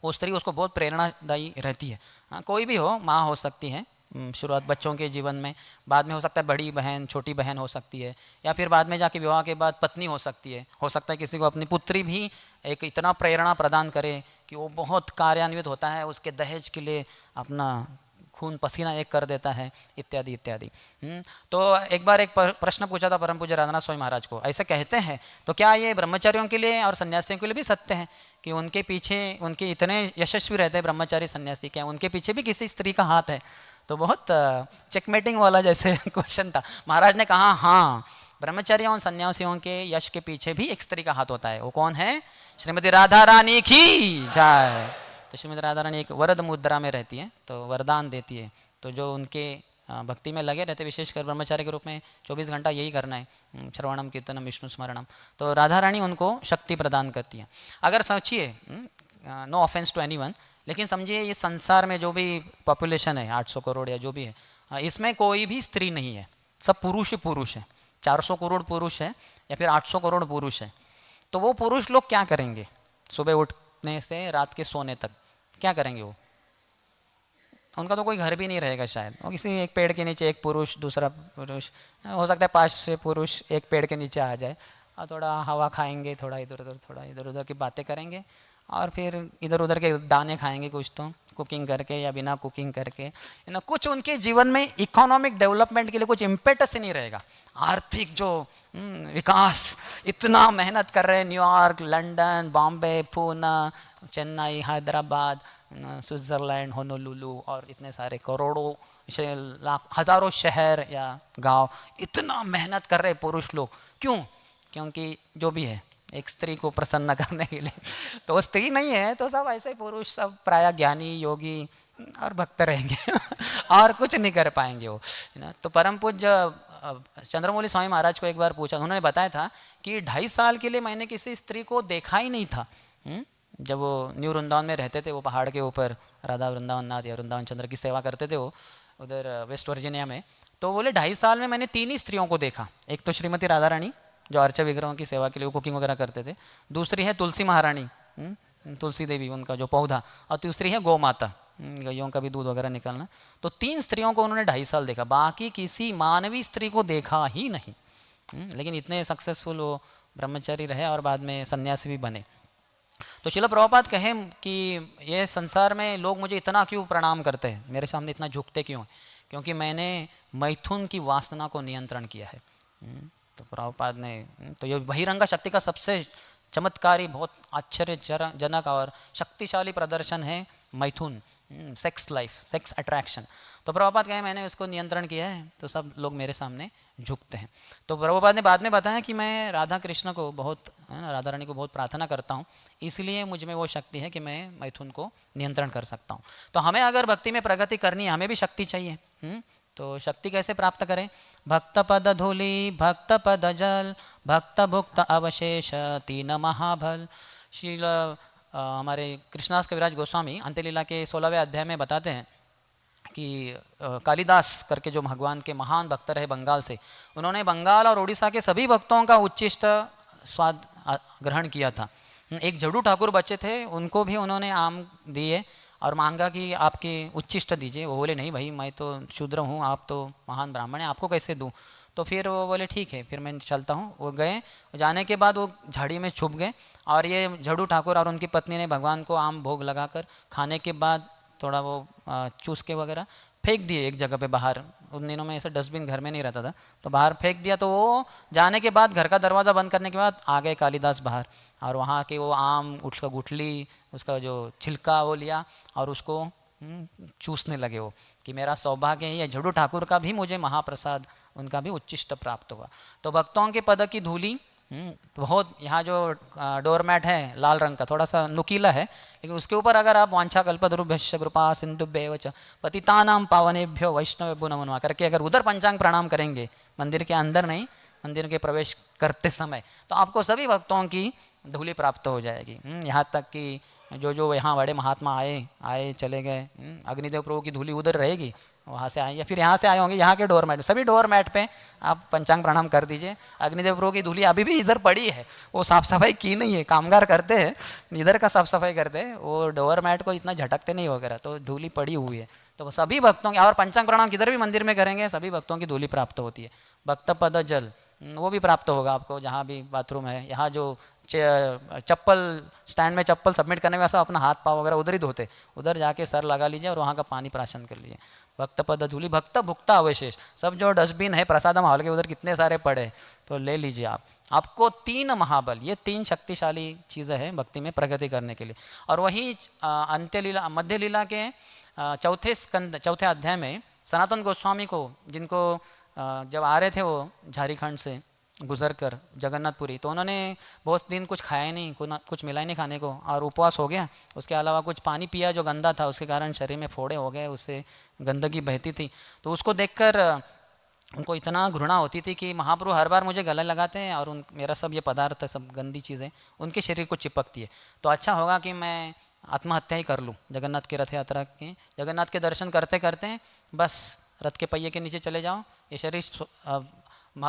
वो स्त्री उसको बहुत प्रेरणादायी रहती है। कोई भी हो, माँ हो सकती है शुरुआत बच्चों के जीवन में, बाद में हो सकता है बड़ी बहन, छोटी बहन हो सकती है, या फिर बाद में जाके विवाह के बाद पत्नी हो सकती है। हो सकता है किसी को अपनी पुत्री भी एक इतना प्रेरणा प्रदान करे कि वो बहुत कार्यान्वित होता है, उसके दहेज के लिए अपना खून पसीना एक कर देता है, इत्यादि इत्यादि। तो एक बार एक प्रश्न पूछा था परम पूज्य राधानाथ स्वामी महाराज को, ऐसे कहते हैं तो क्या ये ब्रह्मचारियों के लिए और सन्यासियों के लिए भी सत्य है कि उनके पीछे, उनके इतने यशस्वी रहते हैं ब्रह्मचारी सन्यासी, क्या उनके पीछे भी किसी स्त्री का हाथ है? तो बहुत चेकमेटिंग वाला जैसे क्वेश्चन था। महाराज ने कहा हाँ, ब्रह्मचारियों और सन्यासियों के यश के पीछे भी एक स्त्री का हाथ होता है। वो कौन है? श्रीमती राधा रानी की जय। तो श्रीमती राधा रानी एक वरद मुद्रा में रहती है, तो वरदान देती है। तो जो उनके भक्ति में लगे रहते, विशेषकर ब्रह्मचारी के रूप में 24 घंटा यही करना है, श्रवणम कीर्तनम विष्णु स्मरणम, तो राधा रानी उनको शक्ति प्रदान करती है। अगर सोचिए, नो ऑफेंस टू एनीवन, लेकिन समझिए ये संसार में जो भी पॉपुलेशन है 800 करोड़ या जो भी है, इसमें कोई भी स्त्री नहीं है, सब पुरुष ही पुरुष है। 400 करोड़ पुरुष है या फिर 800 करोड़ पुरुष है। तो वो पुरुष लोग क्या करेंगे? सुबह उठने से रात के सोने तक क्या करेंगे? वो उनका तो कोई घर भी नहीं रहेगा शायद। वो किसी एक पेड़ के नीचे एक पुरुष, दूसरा पुरुष, हो सकता है 5-6 पुरुष एक पेड़ के नीचे आ जाए और थोड़ा हवा खाएंगे, थोड़ा इधर उधर की बातें करेंगे और फिर इधर उधर के दाने खाएंगे, कुछ तो कुकिंग करके या बिना कुकिंग करके ना। कुछ उनके जीवन में इकोनॉमिक डेवलपमेंट के लिए कुछ इम्पेटस ही नहीं रहेगा। आर्थिक जो विकास, इतना मेहनत कर रहे हैं, New York, London, Bombay, Poona, Chennai, Hyderabad, Switzerland, Honolulu और इतने सारे करोड़ों, लाख, हज़ारों शहर या गांव, इतना मेहनत कर रहे पुरुष लोग। क्यों? क्योंकि जो भी है एक स्त्री को प्रसन्न करने के लिए। तो स्त्री नहीं है तो सब ऐसे पुरुष, सब प्राय ज्ञानी, योगी और भक्त रहेंगे और कुछ नहीं कर पाएंगे वो, है ना। तो परम पूज्य चंद्रमौली स्वामी महाराज को एक बार पूछा, उन्होंने बताया था कि 2.5 साल के लिए मैंने किसी स्त्री को देखा ही नहीं था। जब वो न्यू वृंदावन में रहते थे, वो पहाड़ के ऊपर राधा वृंदावन नाथ या वृंदावन चंद्र की सेवा करते थे वो उधर वेस्ट वर्जीनिया में। तो बोले 2.5 साल में मैंने 3 ही स्त्रियों को देखा। एक तो श्रीमती राधा रानी जो अर्चा विग्रहों की सेवा के लिए कुकिंग वगैरह करते थे, दूसरी है तुलसी महारानी, तुलसी देवी उनका जो पौधा, और तीसरी है गौ माता, गायों का भी दूध वगैरह निकालना। तो 3 स्त्रियों को उन्होंने 2.5 साल देखा, बाकी किसी मानवी स्त्री को देखा ही नहीं। लेकिन इतने सक्सेसफुल वो ब्रह्मचारी रहे और बाद में सन्यासी भी बने। तो शिला प्रभुपाद कहे कि ये संसार में लोग मुझे इतना क्यों प्रणाम करते हैं, मेरे सामने इतना झुकते क्यों हैं? क्योंकि मैंने मैथुन की वासना को नियंत्रण किया है। तो प्रभुपाद ने, तो ये बहिरंगा शक्ति का सबसे चमत्कारी, बहुत आश्चर्यजनक और शक्तिशाली प्रदर्शन है मैथुन, सेक्स लाइफ, सेक्स अट्रैक्शन। तो प्रभुपाद कहे मैंने उसको नियंत्रण किया है, तो सब लोग मेरे सामने झुकते हैं। तो प्रभुपाद ने बाद में बताया कि मैं राधा कृष्ण को बहुत, है ना, राधा रानी को बहुत प्रार्थना करता हूँ, इसलिए मुझ में वो शक्ति है कि मैं मैथुन को नियंत्रण कर सकता हूँ। तो हमें अगर भक्ति में प्रगति करनी है, हमें भी शक्ति चाहिए। तो शक्ति कैसे प्राप्त करें? भक्त पद धूलि, भक्त पद जल, भक्त भुक्त अवशेष, 3 महाबल। श्रील हमारे कृष्णदास कविराज गोस्वामी अंत्यलीला के 16वें अध्याय में बताते हैं कि कालिदास करके जो भगवान के महान भक्त रहे बंगाल से, उन्होंने बंगाल और उड़ीसा के सभी भक्तों का उच्चिष्ट स्वाद ग्रहण किया था। एक जड़ू ठाकुर बच्चे थे, उनको भी उन्होंने आम दिए और मांगा कि आपके उच्चिष्ट दीजिए। वो बोले नहीं भाई, मैं तो शूद्र हूँ, आप तो महान ब्राह्मण हैं, आपको कैसे दूँ? तो फिर वो बोले ठीक है, फिर मैं चलता हूँ। वो गए, जाने के बाद वो झाड़ी में छुप गए और ये झड़ू ठाकुर और उनकी पत्नी ने भगवान को आम भोग लगाकर खाने के बाद थोड़ा वो चूस के वगैरह फेंक दिए एक जगह पे बाहर। उन दिनों में ऐसा डस्टबिन घर में नहीं रहता था, तो बाहर फेंक दिया। तो वो जाने के बाद घर का दरवाज़ा बंद करने के बाद आ गए कालिदास बाहर, और वहाँ के वो आम, उसका गुठली, उसका जो छिलका वो लिया और उसको चूसने लगे वो, कि मेरा सौभाग्य है, ये झड़ू ठाकुर का भी मुझे महाप्रसाद, उनका भी उच्चिष्ट प्राप्त हुआ। तो भक्तों के पद की धूली बहुत यहाँ जो डोरमैट है लाल रंग का थोड़ा सा नुकीला है, लेकिन उसके ऊपर अगर आप वांछा कल्पतरुभ्यश्च कृपा सिंधुभ्येव च पतितानां पावनेभ्यो वैष्णवेभ्यो नमो नमः करके अगर उधर पंचांग प्रणाम करेंगे, मंदिर के अंदर नहीं, मंदिर के प्रवेश करते समय, तो आपको सभी भक्तों की धूली प्राप्त हो जाएगी। यहाँ तक कि जो यहाँ बड़े महात्मा आए चले गए, अग्निदेव प्रभु की धूली उधर रहेगी, वहाँ से आए या फिर यहाँ से आए होंगे, यहाँ के डोरमैट, सभी डोरमैट पे आप पंचांग प्रणाम कर दीजिए। अग्निदेव प्रभु की धूली अभी भी इधर पड़ी है, वो साफ सफाई की नहीं है, कामगार करते हैं, इधर का साफ सफाई करते हैं, वो डोरमैट को इतना झटकते नहीं वगैरह, तो धूली पड़ी हुई है। तो वो सभी भक्तों की, और पंचांग प्रणाम किधर भी मंदिर में करेंगे सभी भक्तों की धूली प्राप्त होती है। भक्त पद जल वो भी प्राप्त होगा आपको, जहाँ भी बाथरूम है, यहाँ जो चप्पल स्टैंड में चप्पल सबमिट करने में ऐसा अपना हाथ पाँव वगैरह उधर ही धोते, उधर जाके सर लगा लीजिए और वहाँ का पानी प्राशन कर लीजिए। भक्त पद धूलि भक्त भुक्ता अवशेष, सब जो डस्टबिन है प्रसादम हॉल के उधर कितने सारे पड़े तो ले लीजिए आप। आपको 3 महाबल, ये 3 शक्तिशाली चीज़ें हैं भक्ति में प्रगति करने के लिए। और वही अंत्य लीला मध्य लीला के चौथे अध्याय में सनातन गोस्वामी को, जिनको जब आ रहे थे वो झारखंड से गुजर कर जगन्नाथपुरी, तो उन्होंने बहुत दिन कुछ खाया नहीं, कुछ मिला ही नहीं खाने को, और उपवास हो गया। उसके अलावा कुछ पानी पिया जो गंदा था, उसके कारण शरीर में फोड़े हो गए, उससे गंदगी बहती थी। तो उसको देखकर उनको इतना घृणा होती थी कि महाप्रभु हर बार मुझे गले लगाते हैं और मेरा सब ये पदार्थ सब गंदी चीज़ें उनके शरीर को चिपकती है, तो अच्छा होगा कि मैं आत्महत्या ही कर लूँ। जगन्नाथ की रथ यात्रा की, जगन्नाथ के दर्शन करते करते बस रथ के पहिए के नीचे चले जाओ, ये शरीर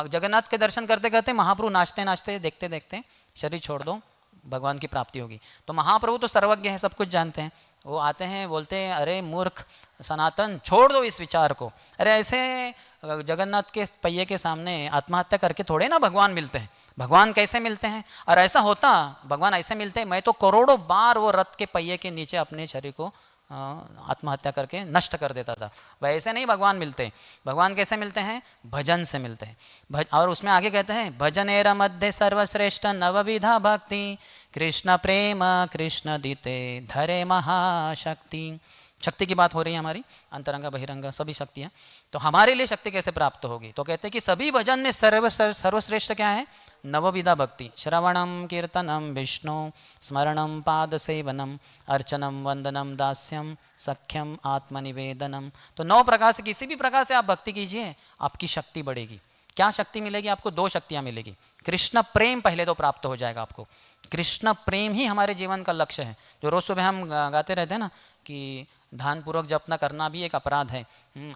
जगन्नाथ के दर्शन करते करते महाप्रभु नाचते नाचते देखते देखते शरीर छोड़ दो, भगवान की प्राप्ति होगी। तो महाप्रभु तो सर्वज्ञ है, सब कुछ जानते हैं। वो आते हैं, बोलते हैं अरे मूर्ख सनातन छोड़ दो इस विचार को, अरे ऐसे जगन्नाथ के पहिए के सामने आत्महत्या करके थोड़े ना भगवान मिलते हैं, भगवान कैसे मिलते हैं? और ऐसा होता भगवान ऐसे मिलते हैं, मैं तो करोड़ों बार वो रथ के पहिए के नीचे अपने शरीर को आत्महत्या करके नष्ट कर देता था। वैसे नहीं भगवान मिलते। भगवान कैसे मिलते हैं? भजन से मिलते हैं। और उसमें आगे कहते हैं भजनेर मध्य सर्वश्रेष्ठ नवविधा भक्ति, कृष्ण प्रेम कृष्ण दीते धरे महाशक्ति। शक्ति की बात हो रही है हमारी, अंतरंग बहिरंग सभी शक्तियाँ। तो हमारे लिए शक्ति कैसे प्राप्त होगी? तो कहते हैं कि सभी भजन में सर्वश्रेष्ठ क्या है? नवविधा भक्ति, श्रवणम कीर्तनम विष्णु स्मरणम पाद सेवनम अर्चनम वंदनम दास्यम सख्यम आत्मनिवेदनम। तो 9 प्रकार से, किसी भी प्रकार से आप भक्ति कीजिए, आपकी शक्ति बढ़ेगी। क्या शक्ति मिलेगी आपको? 2 शक्तियाँ मिलेगी। कृष्ण प्रेम पहले तो प्राप्त हो जाएगा आपको। कृष्ण प्रेम ही हमारे जीवन का लक्ष्य है। जो रोज़ सुबह हम गाते रहते हैं ना कि ध्यानपूर्वक जपना करना भी एक अपराध है।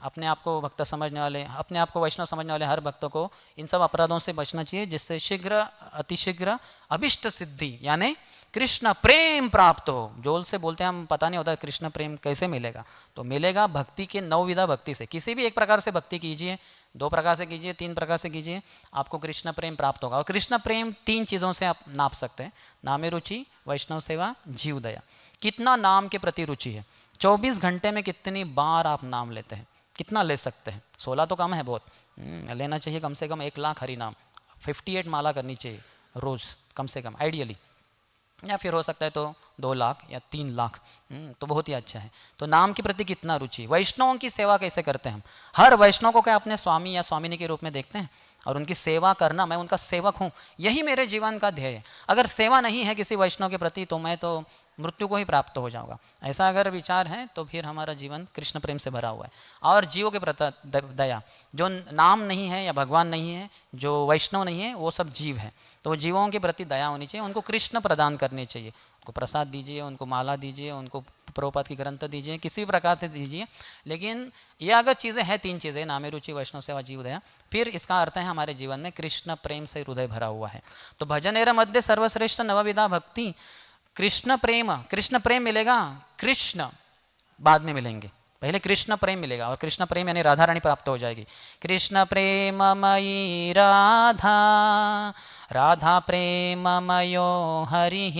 अपने आप को भक्त समझने वाले, अपने आप को वैष्णव समझने वाले हर भक्तों को इन सब अपराधों से बचना चाहिए, जिससे शीघ्र अतिशीघ्र अभिष्ट सिद्धि यानी कृष्ण प्रेम प्राप्त हो। जोल से बोलते हैं हम, पता नहीं होता कृष्ण प्रेम कैसे मिलेगा। तो मिलेगा भक्ति के 9 विधा भक्ति से। किसी भी एक प्रकार से भक्ति कीजिए, 2 प्रकार से कीजिए, 3 प्रकार से कीजिए, आपको कृष्ण प्रेम प्राप्त होगा। और कृष्ण प्रेम 3 चीज़ों से आप नाप सकते हैं, नामे रुचि, वैष्णव सेवा, जीव दया। कितना नाम के प्रति रुचि है, 24 घंटे में कितनी बार आप नाम लेते हैं, कितना ले सकते हैं? 16 तो कम है, बहुत लेना चाहिए, कम से कम 1 लाख हरि नाम, 58 माला करनी चाहिए रोज़ कम से कम आइडियली, या फिर हो सकता है तो 2 लाख या 3 लाख, तो बहुत ही अच्छा है। तो नाम के प्रति कितना रुचि। वैष्णवों की सेवा कैसे करते हैं हम? हर वैष्णव को क्या अपने स्वामी या स्वामिनी के रूप में देखते हैं और उनकी सेवा करना, मैं उनका सेवक हूँ, यही मेरे जीवन का ध्येय है। अगर सेवा नहीं है किसी वैष्णव के प्रति तो मैं तो मृत्यु को ही प्राप्त हो जाऊंगा। ऐसा अगर विचार है तो फिर हमारा जीवन कृष्ण प्रेम से भरा हुआ है। और जीवों के प्रति दया, जो नाम नहीं है या भगवान नहीं है, जो वैष्णव नहीं है, वो सब जीव है। तो जीवों के प्रति दया होनी चाहिए, उनको कृष्ण प्रदान करनी चाहिए, उनको प्रसाद दीजिए, उनको माला दीजिए, उनको प्रभुपाद की ग्रंथ दीजिए, किसी भी प्रकार से दीजिए। लेकिन ये अगर चीज़ें हैं, 3 चीज़ें, नामे रुचि, वैष्णव सेवा, जीव दया, फिर इसका अर्थ है हमारे जीवन में कृष्ण प्रेम से हृदय भरा हुआ है। तो भजनेर मध्य सर्वश्रेष्ठ नवविधा भक्ति, कृष्ण प्रेम मिलेगा, कृष्ण बाद में मिलेंगे, पहले कृष्ण प्रेम मिलेगा। और कृष्ण प्रेम यानी राधा रानी प्राप्त हो जाएगी। कृष्ण प्रेम मयी राधा, राधा प्रेम मयो हरि।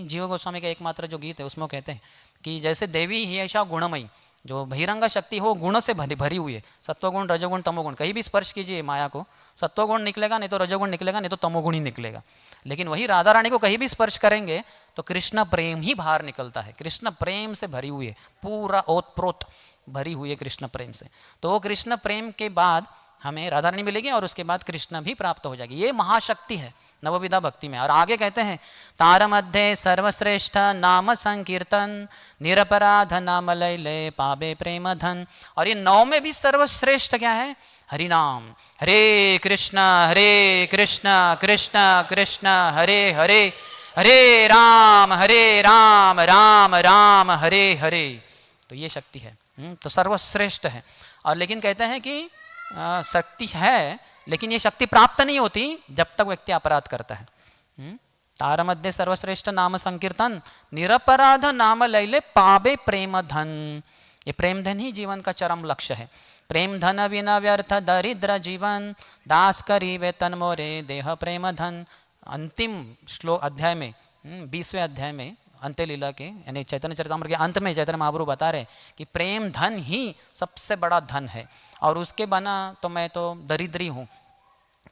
जीव गोस्वामी का एकमात्र जो गीत है उसमें कहते हैं कि जैसे देवी ही ऐसा गुणमयी, जो बहिरंग शक्ति हो गुण से भरी हुई है, सत्वगुण रजोगुण तमोगुण, कहीं भी स्पर्श कीजिए माया को, सत्वगुण निकलेगा, नहीं तो रजोगुण निकलेगा, नहीं तो तमोगुण ही निकलेगा। लेकिन वही राधा रानी को कहीं भी स्पर्श करेंगे तो कृष्ण प्रेम ही बाहर निकलता है। कृष्ण प्रेम से भरी हुई है, पूरा ओतप्रोत भरी हुई है कृष्ण प्रेम से। तो वो कृष्ण प्रेम के बाद हमें राधा रानी मिलेगी और उसके बाद कृष्ण भी प्राप्त हो जाएगी। ये महाशक्ति है, नवविधा भक्ति में। और आगे कहते हैं तार मध्य सर्वश्रेष्ठ नाम संकीर्तन निरपराध नाम लय ले पावे प्रेम धन। और ये 9 में भी सर्वश्रेष्ठ क्या है? हरि नाम। हरे कृष्ण कृष्ण कृष्ण हरे हरे, हरे राम राम राम हरे हरे। तो ये शक्ति है, तो सर्वश्रेष्ठ है। और लेकिन कहते हैं कि शक्ति है, लेकिन ये शक्ति प्राप्त नहीं होती जब तक व्यक्ति अपराध करता है। तार मध्य सर्वश्रेष्ठ नाम संकीर्तन निरपराध नाम लैले पावे प्रेम धन। ये प्रेम धन ही जीवन का चरम लक्ष्य है। प्रेम धन विना व्यर्थ दरिद्र जीवन, दास करी वेतन मोरे देह प्रेम धन। अंतिम श्लोक अध्याय में 20वें अध्याय में अंत्य लीला के यानी चैतन्य चरितामृत के अंत में चैतन्य महाप्रभु बता रहे कि प्रेम धन ही सबसे बड़ा धन है, और उसके बिना तो मैं तो दरिद्री हूँ।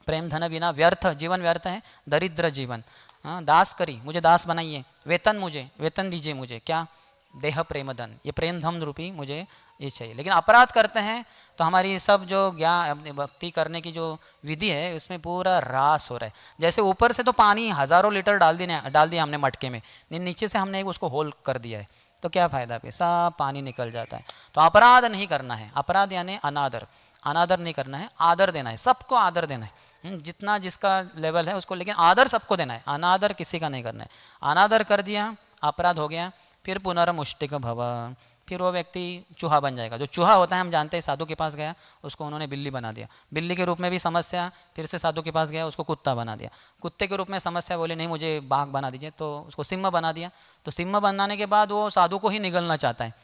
प्रेम धन बिना व्यर्थ जीवन, व्यर्थ है दरिद्र जीवन। दास करी, मुझे दास बनाइए, वेतन मुझे वेतन दीजिए, मुझे क्या? देह प्रेम धन। ये प्रेम धन रूपी मुझे ये चाहिए। लेकिन अपराध करते हैं तो हमारी सब जो ज्ञान अपनी भक्ति करने की जो विधि है उसमें पूरा ह्रास हो रहा है। जैसे ऊपर से तो पानी हज़ारों लीटर डाल दिया हमने मटके में, नीचे से हमने उसको होल कर दिया है, तो क्या फ़ायदा? फिर सब पानी निकल जाता है। तो अपराध नहीं करना है। अपराध यानी अनादर, अनादर नहीं करना है, आदर देना है, सबको आदर देना है। जितना जिसका लेवल है उसको, लेकिन आदर सबको देना है, अनादर किसी का नहीं करना है। अनादर कर दिया, अपराध हो गया, फिर पुनर्मुष्टिक भव, फिर वो व्यक्ति चूहा बन जाएगा। जो चूहा होता है हम जानते हैं, साधु के पास गया उसको उन्होंने बिल्ली बना दिया, बिल्ली के रूप में भी समस्या, फिर से साधु के पास गया उसको कुत्ता बना दिया, कुत्ते के रूप में समस्या, बोले नहीं मुझे बाघ बना दीजिए, तो उसको सिंह बना दिया। तो सिंह बनाने के बाद वो साधु को ही निगलना चाहता है,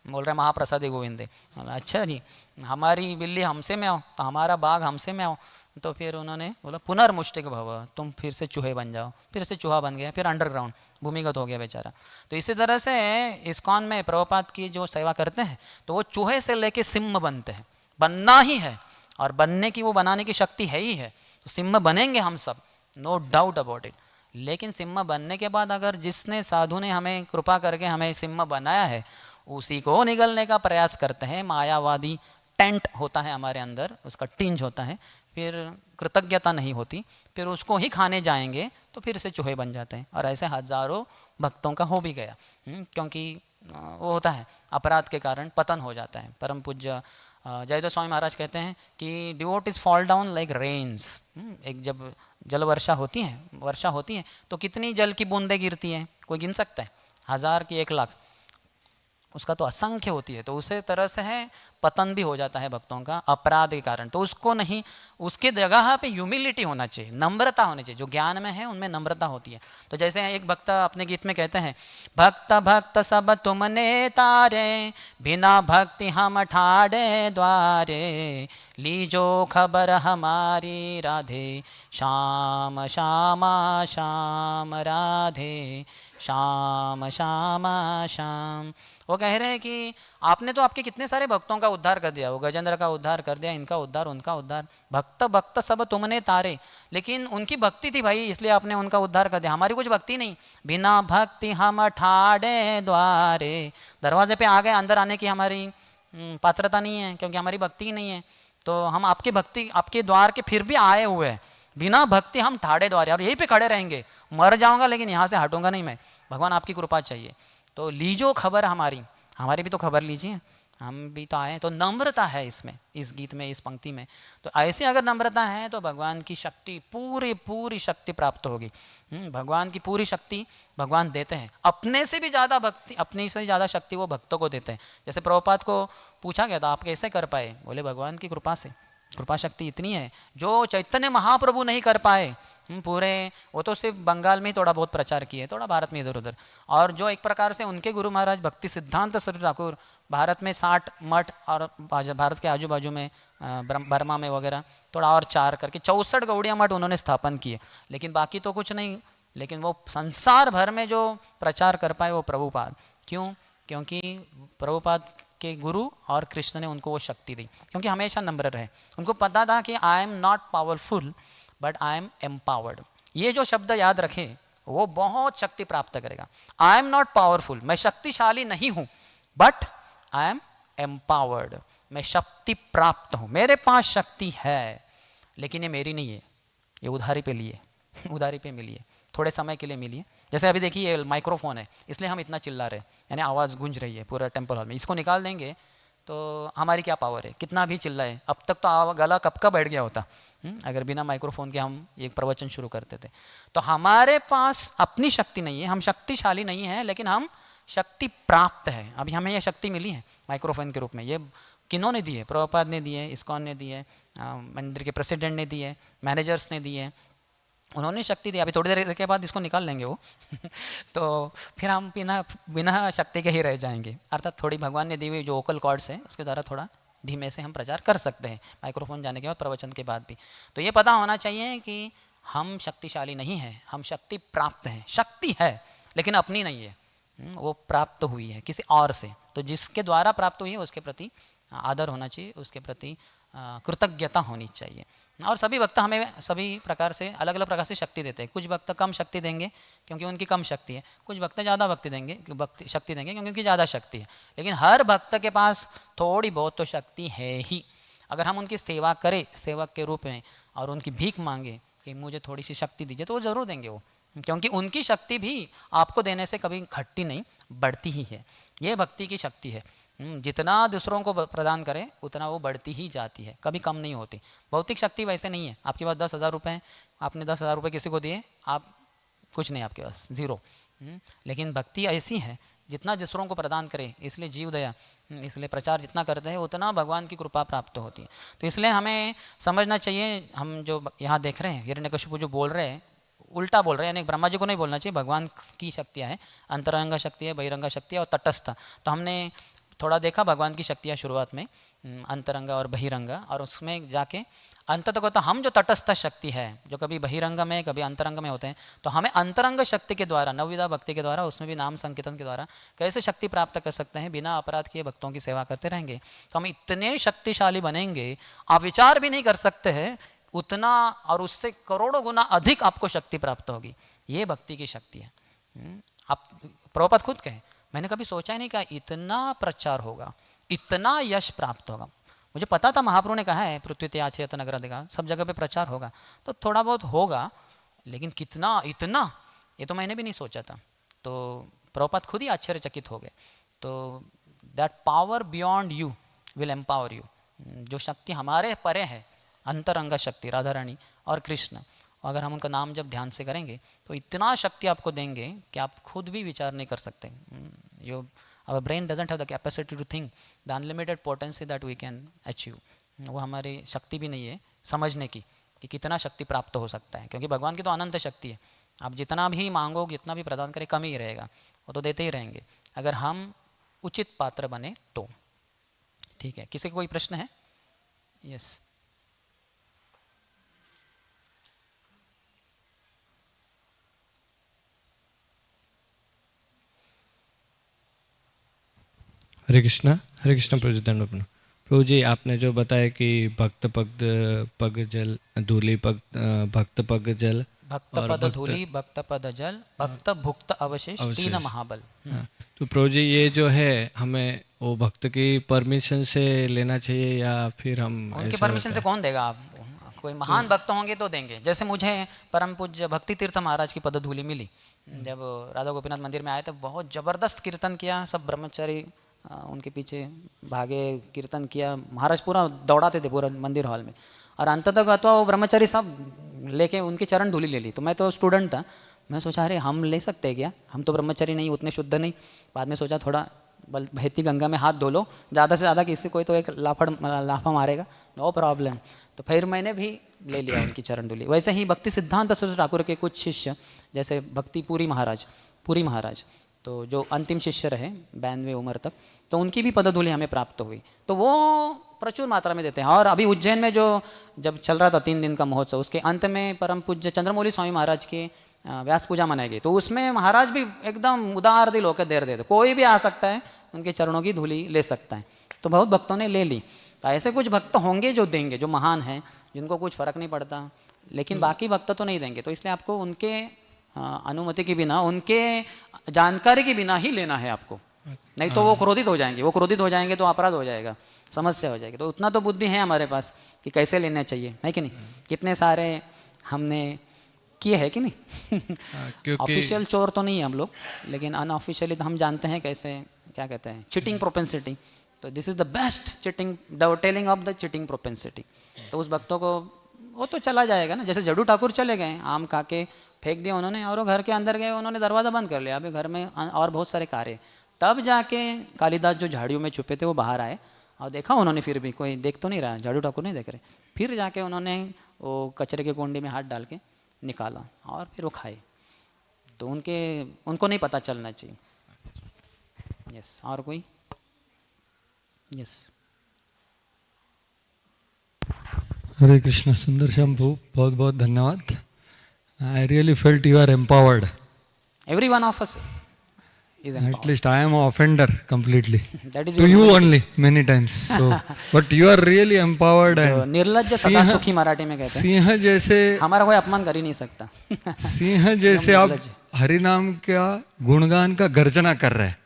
बोल रहे महाप्रसादी गोविंदे। अच्छा जी, हमारी बिल्ली हमसे में आओ, तो हमारा बाघ हमसे में आओ। तो फिर उन्होंने बोला पुनर्मुष्टिक भव, तुम फिर से चूहे बन जाओ, फिर से चूहा बन गया, फिर अंडरग्राउंड भूमिगत हो गया बेचारा। तो इसी तरह से इस्कॉन में प्रभुपाद की जो सेवा करते हैं तो वो चूहे से लेके सिंह बनते हैं, बनना ही है, और बनने की वो बनाने की शक्ति है ही है। तो सिंह बनेंगे हम सब, नो डाउट अबाउट इट। लेकिन सिंह बनने के बाद अगर जिसने साधु ने हमें कृपा करके हमें सिंह बनाया है उसी को निगलने का प्रयास करते हैं, मायावादी टेंट होता है हमारे अंदर, उसका टिंज होता है, फिर कृतज्ञता नहीं होती, फिर उसको ही खाने जाएंगे तो फिर से चूहे बन जाते हैं। और ऐसे हजारों भक्तों का हो भी गया, क्योंकि वो होता है अपराध के कारण पतन हो जाता है। परम पूज्य जयदेव स्वामी महाराज कहते हैं कि devotees fall down like rains. एक जब जल वर्षा होती है तो कितनी जल की बूंदें गिरती हैं, कोई गिन सकता है? 1000 की 1 लाख, उसका तो असंख्य होती है। तो उसी तरह से है पतन भी हो जाता है भक्तों का अपराध के कारण। तो उसको नहीं, उसके जगह पे ह्यूमिलिटी होना चाहिए, नम्रता होनी चाहिए। जो ज्ञान में है उनमें नम्रता होती है। तो जैसे एक भक्त अपने गीत में कहते हैं, भक्त भक्त सब तुमने तारे, बिना भक्ति हम ठाड़े द्वारे, लीजो खबर हमारी राधे, श्याम श्यामा श्याम राधे, श्याम श्यामा श्याम। वो कह रहे हैं कि आपने तो आपके कितने सारे भक्तों का उद्धार कर दिया, वो गजेंद्र का उद्धार कर दिया, इनका उद्धार, उनका उद्धार, भक्त भक्त सब तुमने तारे। लेकिन उनकी भक्ति थी भाई, इसलिए आपने उनका उद्धार कर दिया, हमारी कुछ भक्ति नहीं। बिना भक्ति हम ठाड़े द्वारे, दरवाजे पे आ गए, अंदर आने की हमारी पात्रता नहीं है, क्योंकि हमारी भक्ति ही नहीं है। तो हम आपकी भक्ति, आपके द्वार के फिर भी आए हुए हैं, बिना भक्ति हम ठाड़े द्वारे, और यहीं पे खड़े रहेंगे, मर जाऊंगा लेकिन यहाँ से हटूंगा नहीं मैं, भगवान आपकी कृपा चाहिए। तो लीजो खबर हमारी भी तो खबर लीजिए, हम भी तो आए। तो नम्रता है इसमें, इस गीत में, इस पंक्ति में। तो ऐसे अगर नम्रता है तो भगवान की शक्ति, पूरी शक्ति प्राप्त होगी। भगवान की पूरी शक्ति भगवान देते हैं, अपने से भी ज़्यादा भक्ति, अपने से ज़्यादा शक्ति वो भक्तों को देते हैं। जैसे प्रभुपाद को पूछा गया था आप कैसे कर पाए, बोले भगवान की कृपा से। कृपा शक्ति इतनी है जो चैतन्य महाप्रभु नहीं कर पाए पूरे, वो तो सिर्फ बंगाल में ही थोड़ा बहुत प्रचार किए, थोड़ा भारत में इधर उधर। और जो एक प्रकार से उनके गुरु महाराज भक्ति सिद्धांत सरस्वती ठाकुर, भारत में 60 मठ, और भारत के आजू बाजू में बर्मा में वगैरह थोड़ा और 4 करके 64 गौड़िया मठ उन्होंने स्थापन किए, लेकिन बाकी तो कुछ नहीं। लेकिन वो संसार भर में जो प्रचार कर पाए वो प्रभुपाद। क्यों? क्योंकि प्रभुपाद के गुरु और कृष्ण ने उनको वो शक्ति दी, क्योंकि हमेशा नम्र रहे। उनको पता था कि I am not powerful but I am empowered. ये जो शब्द याद रखें वो बहुत शक्ति प्राप्त करेगा। आई एम नॉट पावरफुल, मैं शक्तिशाली नहीं हूं, बट आई एम एम्पावर्ड, मैं शक्ति प्राप्त हूं, मेरे पास शक्ति है, लेकिन ये मेरी नहीं है, ये उधारी पे लिए। उधारी पे मिली है, थोड़े समय के लिए मिली है। जैसे अभी देखिए ये माइक्रोफोन है, इसलिए हम इतना चिल्ला रहे हैं, यानी आवाज़ गूंज रही है पूरा टेम्पल हॉल में। इसको निकाल देंगे तो हमारी क्या पावर है, कितना भी चिल्लाए। अब तक तो गला कब का बैठ गया होता अगर बिना माइक्रोफोन के हम एक प्रवचन शुरू करते थे। तो हमारे पास अपनी शक्ति नहीं है, हम शक्तिशाली नहीं हैं, लेकिन हम शक्ति प्राप्त है। अभी हमें यह शक्ति मिली है माइक्रोफोन के रूप में। ये किन्होंने दी है? प्रभुपाद ने दी है, इस्कॉन ने दी है, मंदिर के प्रेसिडेंट ने दी है, मैनेजर्स ने दी है, उन्होंने शक्ति दी। अभी थोड़ी देर के बाद इसको निकाल लेंगे वो तो फिर हम बिना बिना शक्ति के ही रह जाएंगे। अर्थात थोड़ी भगवान ने दी हुई जो वोकल कॉर्ड्स है उसके द्वारा थोड़ा धीमे से हम प्रचार कर सकते हैं माइक्रोफोन जाने के बाद, प्रवचन के बाद भी। तो ये पता होना चाहिए कि हम शक्तिशाली नहीं हैं, हम शक्ति प्राप्त हैं। शक्ति है लेकिन अपनी नहीं है, वो प्राप्त हुई है किसी और से। तो जिसके द्वारा प्राप्त हुई है उसके प्रति आदर होना चाहिए, उसके प्रति कृतज्ञता होनी चाहिए। और सभी भक्त हमें सभी प्रकार से अलग अलग प्रकार से शक्ति देते हैं। कुछ भक्त कम शक्ति देंगे क्योंकि उनकी कम शक्ति है, कुछ भक्त ज़्यादा शक्ति देंगे क्योंकि उनकी ज़्यादा शक्ति है। लेकिन हर भक्त के पास थोड़ी बहुत तो शक्ति है ही। अगर हम उनकी सेवा करें सेवक के रूप में और उनकी भीख मांगे कि मुझे थोड़ी सी शक्ति दीजिए, तो वो ज़रूर देंगे वो, क्योंकि उनकी शक्ति भी आपको देने से कभी घटती नहीं, बढ़ती ही है। ये भक्ति की शक्ति है। जितना दूसरों को प्रदान करें उतना वो बढ़ती ही जाती है, कभी कम नहीं होती। भौतिक शक्ति वैसे नहीं है। आपके पास 10,000 रुपये हैं, आपने 10,000 रुपये किसी को दिए, आप कुछ नहीं, आपके पास ज़ीरो। लेकिन भक्ति ऐसी है जितना दूसरों को प्रदान करे, इसलिए जीव दया, इसलिए प्रचार जितना करते हैं उतना भगवान की कृपा प्राप्त होती है। तो इसलिए हमें समझना चाहिए, हम जो यहाँ देख रहे हैं हिरण्यकशिपु जो बोल रहे हैं उल्टा बोल रहे हैं, यानी ब्रह्मा जी को नहीं बोलना चाहिए। भगवान की शक्तियाँ हैं, अंतरंग शक्ति है, बहिरंग शक्ति है और तटस्थ। तो हमने थोड़ा देखा भगवान की शक्तियाँ शुरुआत में, अंतरंग और बहिरंग, और उसमें जाके अंत तक होता हम जो तटस्थ शक्ति है जो कभी बहिरंग में कभी अंतरंग में होते हैं, तो हमें अंतरंग शक्ति के द्वारा, नवविधा भक्ति के द्वारा, उसमें भी नाम संकीर्तन के द्वारा कैसे शक्ति प्राप्त कर सकते हैं। बिना अपराध किए भक्तों की सेवा करते रहेंगे तो हम इतने शक्तिशाली बनेंगे, आप विचार भी नहीं कर सकते हैं उतना, और उससे करोड़ों गुना अधिक आपको शक्ति प्राप्त होगी। ये भक्ति की शक्ति है। आप प्रभुपाद खुद कहें, मैंने कभी सोचा ही नहीं कि इतना प्रचार होगा, इतना यश प्राप्त होगा। मुझे पता था, महाप्रभु ने कहा है पृथ्वी त्याग चेतन नगर देगा, सब जगह पे प्रचार होगा, तो थोड़ा बहुत होगा, लेकिन कितना, इतना, ये तो मैंने भी नहीं सोचा था। तो प्रभुपाद खुद ही आश्चर्यचकित हो गए। तो that power beyond you will empower you, जो शक्ति हमारे परे है, अंतरंग शक्ति राधा रानी और कृष्ण, अगर हम उनका नाम जब ध्यान से करेंगे तो इतना शक्ति आपको देंगे कि आप खुद भी विचार नहीं कर सकते। Our brain doesn't have the capacity to think the unlimited potency that we can achieve. वो हमारी शक्ति भी नहीं है समझने की कि कितना शक्ति प्राप्त हो सकता है, क्योंकि भगवान की तो अनंत शक्ति है। आप जितना भी मांगो, जितना भी प्रदान करें, कम ही रहेगा, वो तो देते ही रहेंगे अगर हम उचित पात्र बने तो। ठीक है, किसी को कोई प्रश्न है? यस। हरे कृष्णा प्रभु जी, दंड प्रभु जी, आपने जो बताया कि भक्त पग जल धूलि, भक्त पग जल, भक्त पद धूलि, भक्त पद जल, भक्त भुक्त अवशेष, तीन महाबल। तो प्रभु जी ये जो है हमें वो भक्त की परमिशन से लेना चाहिए या फिर हम उनकी परमिशन से कौन देगा? आप कोई महान भक्त होंगे तो देंगे। जैसे मुझे परम पूज्य भक्ति तीर्थ महाराज की पदधूलि मिली, जब राधा गोपीनाथ मंदिर में आए थे, बहुत जबरदस्त कीर्तन किया, सब ब्रह्मचारी उनके पीछे भागे, कीर्तन किया, महाराज पूरा दौड़ाते थे पूरा मंदिर हॉल में, और अंत तक अथवा वो ब्रह्मचारी सब लेके उनकी चरण धूलि ले ली। तो मैं तो स्टूडेंट था, मैं सोचा अरे हम ले सकते हैं क्या, हम तो ब्रह्मचारी नहीं, उतने शुद्ध नहीं। बाद में सोचा थोड़ा बहती गंगा में हाथ धो लो, ज़्यादा से ज़्यादा किसी कोई तो एक लाफा मारेगा, नो प्रॉब्लम। तो फिर मैंने भी ले लिया उनकी चरण धूलि। वैसे ही भक्ति सिद्धांत सरस्वती ठाकुर के कुछ शिष्य, जैसे भक्ति पुरी महाराज तो जो अंतिम शिष्य रहे 92 उम्र तक, तो उनकी भी पदधूलि हमें प्राप्त हुई। तो वो प्रचुर मात्रा में देते हैं। और अभी उज्जैन में जो जब चल रहा था 3 दिन का महोत्सव, उसके अंत में परम पूज्य चंद्रमौली स्वामी महाराज की व्यास पूजा मनाई गई। तो उसमें महाराज भी एकदम उदार दिल होकर दे देते, कोई भी आ सकता है, उनके चरणों की धूलि ले सकता है। तो बहुत भक्तों ने ले ली। तो ऐसे कुछ भक्त होंगे जो देंगे, जो महान हैं, जिनको कुछ फर्क नहीं पड़ता, लेकिन बाकी भक्त तो नहीं देंगे। तो इसलिए आपको उनके अनुमति के बिना, उनके जानकारी के बिना ही लेना है आपको, नहीं तो वो क्रोधित हो जाएंगे। वो क्रोधित हो जाएंगे तो अपराध हो जाएगा, समस्या हो जाएगी। तो उतना तो बुद्धि है हमारे पास कि कैसे लेना चाहिए, है कि नहीं। कितने सारे हमने किए है कि नहीं? क्योंकि ऑफिशियल चोर तो नहीं है हम लोग, लेकिन अनऑफिशियली तो हम जानते हैं कैसे, क्या कहते हैं, चीटिंग प्रोपेंसिटी। तो this is the best cheating, telling of the cheating propensity. तो उस भक्तों को वो तो चला जाएगा ना, जैसे जड्डू ठाकुर चले गए, आम खा के फेंक दिया उन्होंने और वो घर के अंदर गए, उन्होंने दरवाज़ा बंद कर लिया, अभी घर में और बहुत सारे कार्य। तब जाके कालिदास जो झाड़ियों में छुपे थे वो बाहर आए और देखा उन्होंने, फिर भी कोई देख तो नहीं रहा, झाड़ू ठाकुर नहीं देख रहे, फिर जाके उन्होंने वो कचरे के कुंडी में हाथ डाल के निकाला और फिर वो खाए। तो उनको नहीं पता चलना चाहिए। यस, और कोई? यस। हरे कृष्ण। सुंदर शंभू, बहुत बहुत धन्यवाद। I really felt you are empowered. Every one of us is At empowered. least I am an offender completely. That is To your you knowledge. only, many times. So, but you are really empowered तो and निर्लज्ज सदा सुखी मराठी में कहते हैं, सिंह जैसे, हमारा कोई अपमान कर ही नहीं सकता। सिंह जैसे आप निर्लज्ज। हरि नाम का गुणगान का गर्जना कर रहे हैं,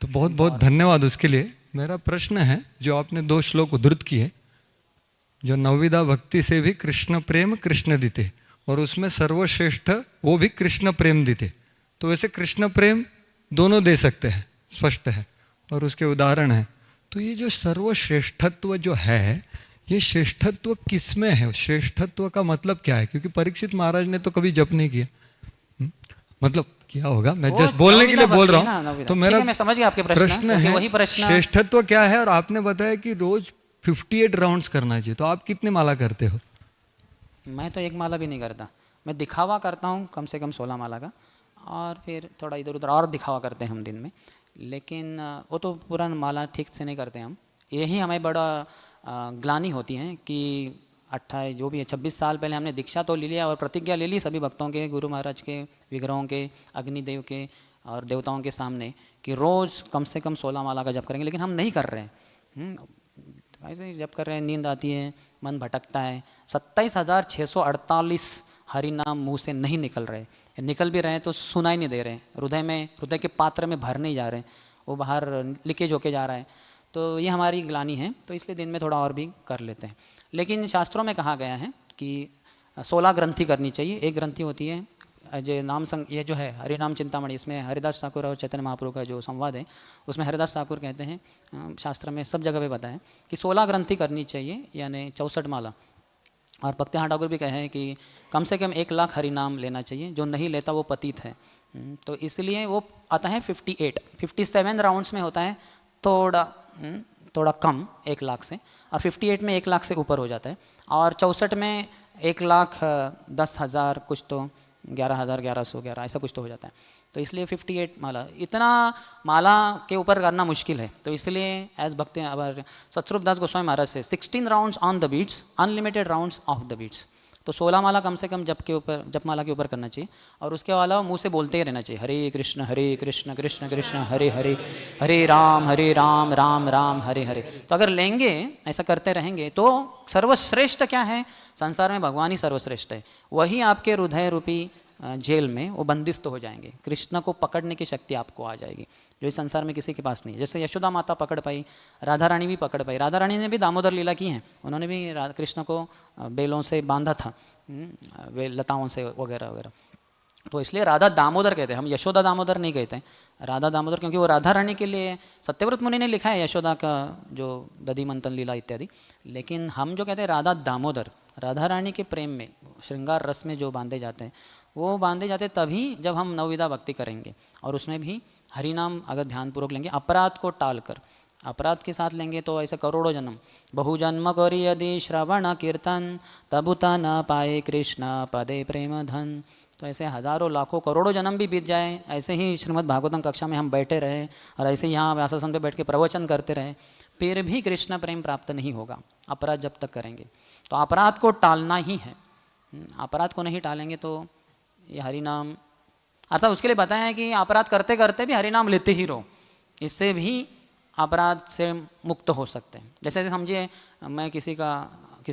तो बहुत बहुत धन्यवाद उसके लिए। मेरा प्रश्न है, जो आपने 2 श्लोक उद्धृत किए, जो नवविधा भक्ति से भी कृष्ण प्रेम कृष्ण दिते, और उसमें सर्वश्रेष्ठ वो भी कृष्ण प्रेम दिते, तो वैसे कृष्ण प्रेम दोनों दे सकते हैं, स्पष्ट है, और उसके उदाहरण हैं। तो ये जो सर्वश्रेष्ठत्व जो है, ये श्रेष्ठत्व किस में है? श्रेष्ठत्व का मतलब क्या है? क्योंकि परीक्षित महाराज ने तो कभी जप नहीं किया, मतलब किया होगा, मैं वो जस्ट बोलने के लिए नवविधा बोल भक्ति है रहा ना, हूँ। नवविधा। तो ठीक मेरा है, मैं समझ गया आपके प्रश्न, क्योंकि है वही प्रश्न। श्रेष्ठत्व क्या है, और आपने बताया कि रोज 58 राउंड्स करना चाहिए, तो आप कितने माला करते हो? मैं तो एक माला भी नहीं करता, मैं दिखावा करता हूँ कम से कम 16 माला का, और फिर थोड़ा इधर उधर और दिखावा करते हैं हम दिन में, लेकिन वो तो पूरा माला ठीक से नहीं करते हम। यही हमें बड़ा ग्लानि होती है कि 28 जो भी है 26 साल पहले हमने दीक्षा तो ले लिया और प्रतिज्ञा ले ली सभी भक्तों के, गुरु महाराज के, विग्रहों के, अग्निदेव के और देवताओं के सामने, कि रोज़ कम से कम 16 माला का जप करेंगे, लेकिन हम नहीं कर रहे हैं। ऐसे ही जप कर रहे हैं, नींद आती है, मन भटकता है। 27,648 हरि नाम मुँह से नहीं निकल रहे, निकल भी रहे हैं तो सुनाई नहीं दे रहे, हृदय में, हृदय के पात्र में भर नहीं जा रहे, वो बाहर लीकेज होके जा रहा है। तो ये हमारी ग्लानि है, तो इसलिए दिन में थोड़ा और भी कर लेते हैं। लेकिन शास्त्रों में कहा गया है कि 16 ग्रंथि करनी चाहिए। एक ग्रंथि होती है जो ये जो है हरिनाम चिंतामणि, इसमें हरिदास ठाकुर और चैतन्य महाप्रभु का जो संवाद है, उसमें हरिदास ठाकुर कहते हैं, शास्त्र में सब जगह पे बताएं कि 16 ग्रंथि करनी चाहिए, यानी 64 माला। और भक्तिहार ठाकुर भी कहे हैं कि कम से कम 1 लाख हरि नाम लेना चाहिए, जो नहीं लेता वो पतित है। तो इसलिए वो आता है 57 राउंड्स में होता है, थोड़ा कम 1 लाख से, और 58 में 1 लाख से ऊपर हो जाता है, और 64 में 1,10,000 कुछ, तो 11,000, 1111 ऐसा कुछ तो हो जाता है। तो इसलिए 58 माला, इतना माला के ऊपर करना मुश्किल है। तो इसलिए एज भक्ति अब सतस्वरूप दास गोस्वामी महाराज से 16 rounds on the beats, unlimited rounds of the beats. तो 16 माला कम से कम जप माला के ऊपर करना चाहिए, और उसके अलावा मुंह से बोलते ही रहना चाहिए, हरे कृष्ण कृष्ण कृष्ण हरे हरे, हरे राम राम राम हरे हरे। तो अगर लेंगे, ऐसा करते रहेंगे, तो सर्वश्रेष्ठ क्या है? संसार में भगवान ही सर्वश्रेष्ठ है। वही आपके हृदय रूपी जेल में वो बंदिस्त हो जाएंगे, कृष्ण को पकड़ने की शक्ति आपको आ जाएगी, जो इस संसार में किसी के पास नहीं है। जैसे यशोदा माता पकड़ पाई, राधा रानी भी पकड़ पाई। राधा रानी ने भी दामोदर लीला की है, उन्होंने भी कृष्ण को बेलों से बांधा था, लताओं से वगैरह वगैरह। तो इसलिए राधा दामोदर कहते हैं, हम यशोदा दामोदर नहीं कहते, राधा दामोदर, क्योंकि वो राधा रानी के लिए सत्यव्रत मुनि ने लिखा है यशोदा का जो दधी मंथन लीला इत्यादि। लेकिन हम जो कहते हैं राधा दामोदर, राधा रानी के प्रेम में, श्रृंगार रस में जो बांधे जाते हैं, वो बांधे जाते तभी जब हम नवविधा भक्ति करेंगे, और उसमें भी हरिनाम अगर ध्यानपूर्वक लेंगे, अपराध को टाल कर, अपराध के साथ लेंगे, तो ऐसे करोड़ों जन्म, बहुजन्म करी यदि श्रवण कीर्तन, तबुता न पाए कृष्ण पदे प्रेम धन। तो ऐसे हजारों लाखों करोड़ों जन्म भी बीत जाए, ऐसे ही श्रीमद् भागवतम कक्षा में हम बैठे रहे, और ऐसे ही यहाँ व्यासासन पे बैठ के प्रवचन करते रहे, फिर भी कृष्ण प्रेम प्राप्त नहीं होगा, अपराध जब तक करेंगे। तो अपराध को टालना ही है, अपराध को नहीं टालेंगे तो ये हरिनाम, अर्थात उसके लिए बताया है कि अपराध करते करते भी हरिनाम लेते ही रहो, इससे भी अपराध से मुक्त हो सकते हैं। जैसे समझिए, मैं किसी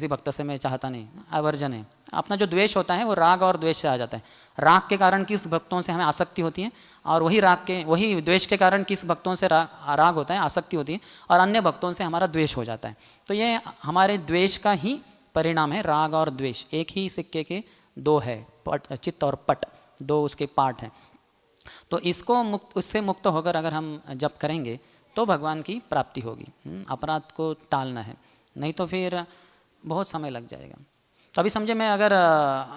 भक्त से मैं चाहता नहीं, आवर्जन है, अपना जो द्वेष होता है वो राग और द्वेष से आ जाता है। राग के कारण किस भक्तों से हमें आसक्ति होती है, और वही द्वेष के कारण किस भक्तों से राग होता है, आसक्ति होती है, और अन्य भक्तों से हमारा द्वेष हो जाता है। तो ये हमारे द्वेष का ही परिणाम है, राग और द्वेष एक ही सिक्के के दो है, पट चित्त और पट, दो उसके पार्ट हैं। तो इसको उससे मुक्त होकर अगर हम जप करेंगे तो भगवान की प्राप्ति होगी। अपराध को टालना है, नहीं तो फिर बहुत समय लग जाएगा। तो अभी समझे, मैं अगर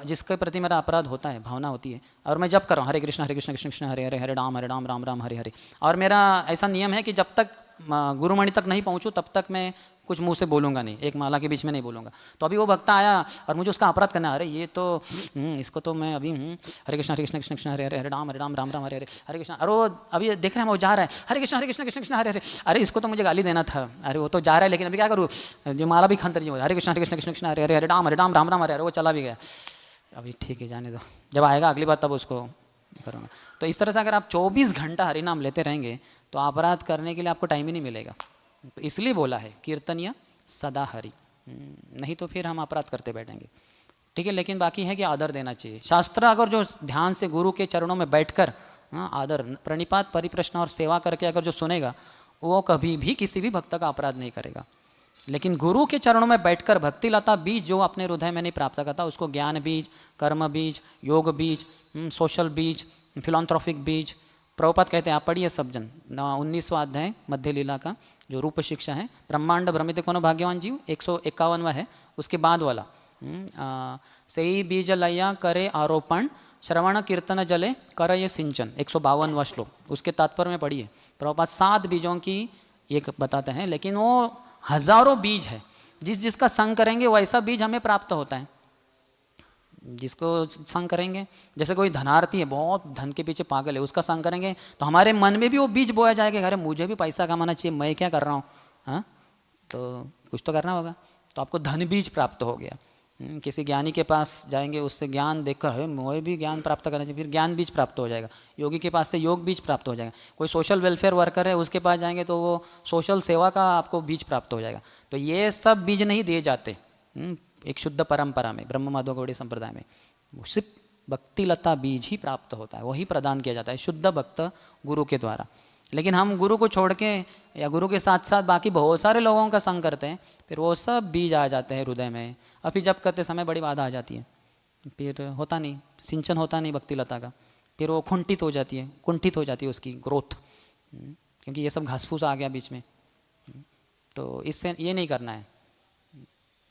जिसके प्रति मेरा अपराध होता है, भावना होती है, और मैं जप कर रहा हूँ हरे कृष्ण कृष्ण कृष्ण हरे हरे, हरे राम राम राम हरे हरे, और मेरा ऐसा नियम है कि जब तक गुरुमणि तक नहीं पहुँचूँ तब तक मैं कुछ मुंह से बोलूँगा नहीं, एक माला के बीच में नहीं बोलूँगा। तो अभी वो भक्त आया और मुझे उसका अपराध करना है, अरे ये तो इसको तो मैं अभी हरे कृष्ण कृष्ण कृष्ण हरे हरे, हरे राम राम राम हरे हरे, हरे कृष्ण, अरे वो अभी देख रहे हैं वो जा रहा है हरे कृष्ण कृष्ण कृष्ण हरे हरे, अरे इसको तो मुझे गाली देना था, अरे वो तो जा रहा है लेकिन अभी क्या करूँ, जो माला भी खंतर जी हरे कृष्ण कृष्ण कृष्ण हरे हरे, हरे राम राम राम हरे हरे, वो चला भी गया। अभी ठीक है, जाने दो, जब आएगा अगली बार तब उसको करूँगा। तो इस तरह से अगर आप 24 घंटा हरि नाम लेते रहेंगे तो अपराध करने के लिए आपको टाइम ही नहीं मिलेगा। तो इसलिए बोला है कीर्तनीय सदा हरि, नहीं तो फिर हम अपराध करते बैठेंगे। ठीक है, लेकिन बाकी है कि आदर देना चाहिए। शास्त्र अगर जो ध्यान से गुरु के चरणों में बैठकर आदर प्रणिपात परिप्रश्न और सेवा करके अगर जो सुनेगा, वो कभी भी किसी भी भक्त का अपराध नहीं करेगा। लेकिन गुरु के चरणों में बैठकर भक्ति लता बीज जो अपने हृदय में नहीं प्राप्त करता, उसको ज्ञान बीज, कर्म बीज, योग बीज, सोशल बीज, फिलॉन्थ्रोपिक बीज, प्रभुपाद कहते हैं, आप पढ़िए सब जन 19वां अध्याय मध्य लीला का जो रूप शिक्षा है, ब्रह्मांड भ्रमित कोनो भाग्यवान जीव 151वां है, उसके बाद वाला सही बीज लया करे आरोपण श्रवण कीर्तन जले कर ये सिंचन 152वां श्लोक, उसके तात्पर्य में पढ़िए। प्रभुपाद 7 बीजों की एक बताते हैं, लेकिन वो हजारों बीज है, जिसका संग करेंगे वैसा बीज हमें प्राप्त होता है। जिसको संग करेंगे, जैसे कोई धनार्थी है, बहुत धन के पीछे पागल है, उसका संग करेंगे तो हमारे मन में भी वो बीज बोया जाएगा, अरे मुझे भी पैसा कमाना चाहिए, मैं क्या कर रहा हूँ, हाँ तो कुछ तो करना होगा। तो आपको धन बीज प्राप्त हो गया। किसी ज्ञानी के पास जाएंगे, उससे ज्ञान देखकर मुझे भी ज्ञान प्राप्त करना चाहिए, फिर ज्ञान बीज प्राप्त हो जाएगा। योगी के पास से योग बीज प्राप्त हो जाएगा। कोई सोशल वेलफेयर वर्कर है, उसके पास जाएंगे तो वो सोशल सेवा का आपको बीज प्राप्त हो जाएगा। तो ये सब बीज नहीं दिए जाते एक शुद्ध परंपरा में, ब्रह्म माधव गौड़ी संप्रदाय में सिर्फ भक्ति लता बीज ही प्राप्त होता है, वही प्रदान किया जाता है शुद्ध भक्त गुरु के द्वारा। लेकिन हम गुरु को छोड़ के या गुरु के साथ साथ बाकी बहुत सारे लोगों का संग करते हैं, फिर वो सब बीज आ जाते हैं हृदय में, और फिर जब करते समय बड़ी बाधा आ जाती है, फिर होता नहीं, सिंचन होता नहीं भक्ति लता का, फिर वो कुंठित हो जाती है उसकी ग्रोथ, क्योंकि ये सब घास फूस आ गया बीच में। तो इससे ये नहीं करना है।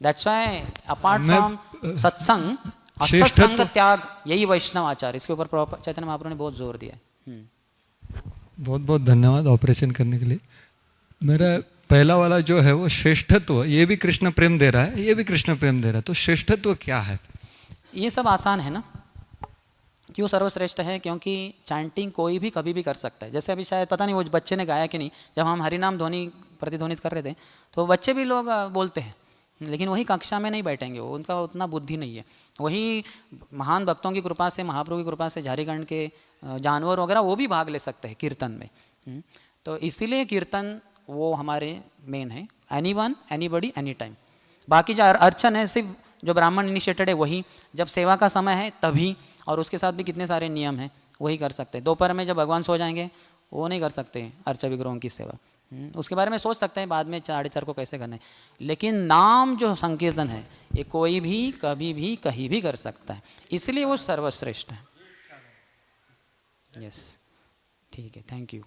दैट्स वाई अपार्ट फ्रॉम सत्संग, असत्संग त्याग, यही वैष्णव आचार, इसके ऊपर चैतन्य महाप्रभु ने बहुत जोर दिया है। बहुत बहुत धन्यवाद ऑपरेशन करने के लिए। मेरा पहला वाला जो है वो श्रेष्ठत्व, ये भी कृष्ण प्रेम दे रहा है, ये भी कृष्ण प्रेम दे रहा है, तो श्रेष्ठत्व क्या है? ये सब आसान है ना। क्यों सर्वश्रेष्ठ है? क्योंकि चैंटिंग कोई भी कभी भी कर सकता है। जैसे अभी शायद पता नहीं वो बच्चे ने गाया कि नहीं, जब हम हरिनाम ध्वनि प्रतिध्वनित कर रहे थे तो बच्चे भी लोग बोलते हैं, लेकिन वही कक्षा में नहीं बैठेंगे, वो उनका उतना बुद्धि नहीं है। वही महान भक्तों की कृपा से, महाप्रभु की कृपा से झारखंड के जानवर वगैरह वो भी भाग ले सकते हैं कीर्तन में। तो इसीलिए कीर्तन वो हमारे मेन है, एनी वन एनी बडी एनी टाइम। बाकी जो अर्चन है सिर्फ जो ब्राह्मण इनिशिएटेड है वही, जब सेवा का समय है तभी, और उसके साथ भी कितने सारे नियम हैं वही कर सकते हैं। दोपहर में जब भगवान सो जाएंगे वो नहीं कर सकते अर्चा विग्रहों की सेवा, उसके बारे में सोच सकते हैं बाद में 4:30 को कैसे करना है। लेकिन नाम जो संकीर्तन है ये कोई भी कभी भी कहीं भी कर सकता है, इसलिए वो सर्वश्रेष्ठ है। यस, ठीक है, थैंक यू।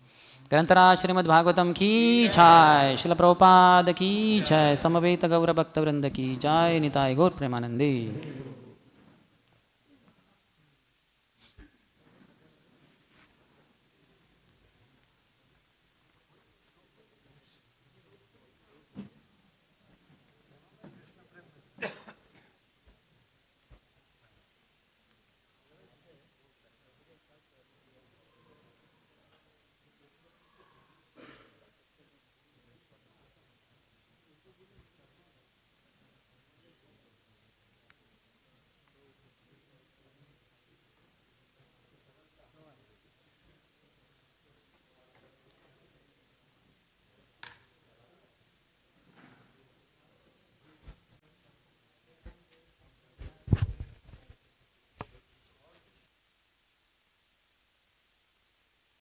ग्रंथराज श्रीमद् भागवतम की जय, श्रील प्रभुपाद की जय, समवेत गौर भक्त वृंद की जय, निताय गौर प्रेमानंदी।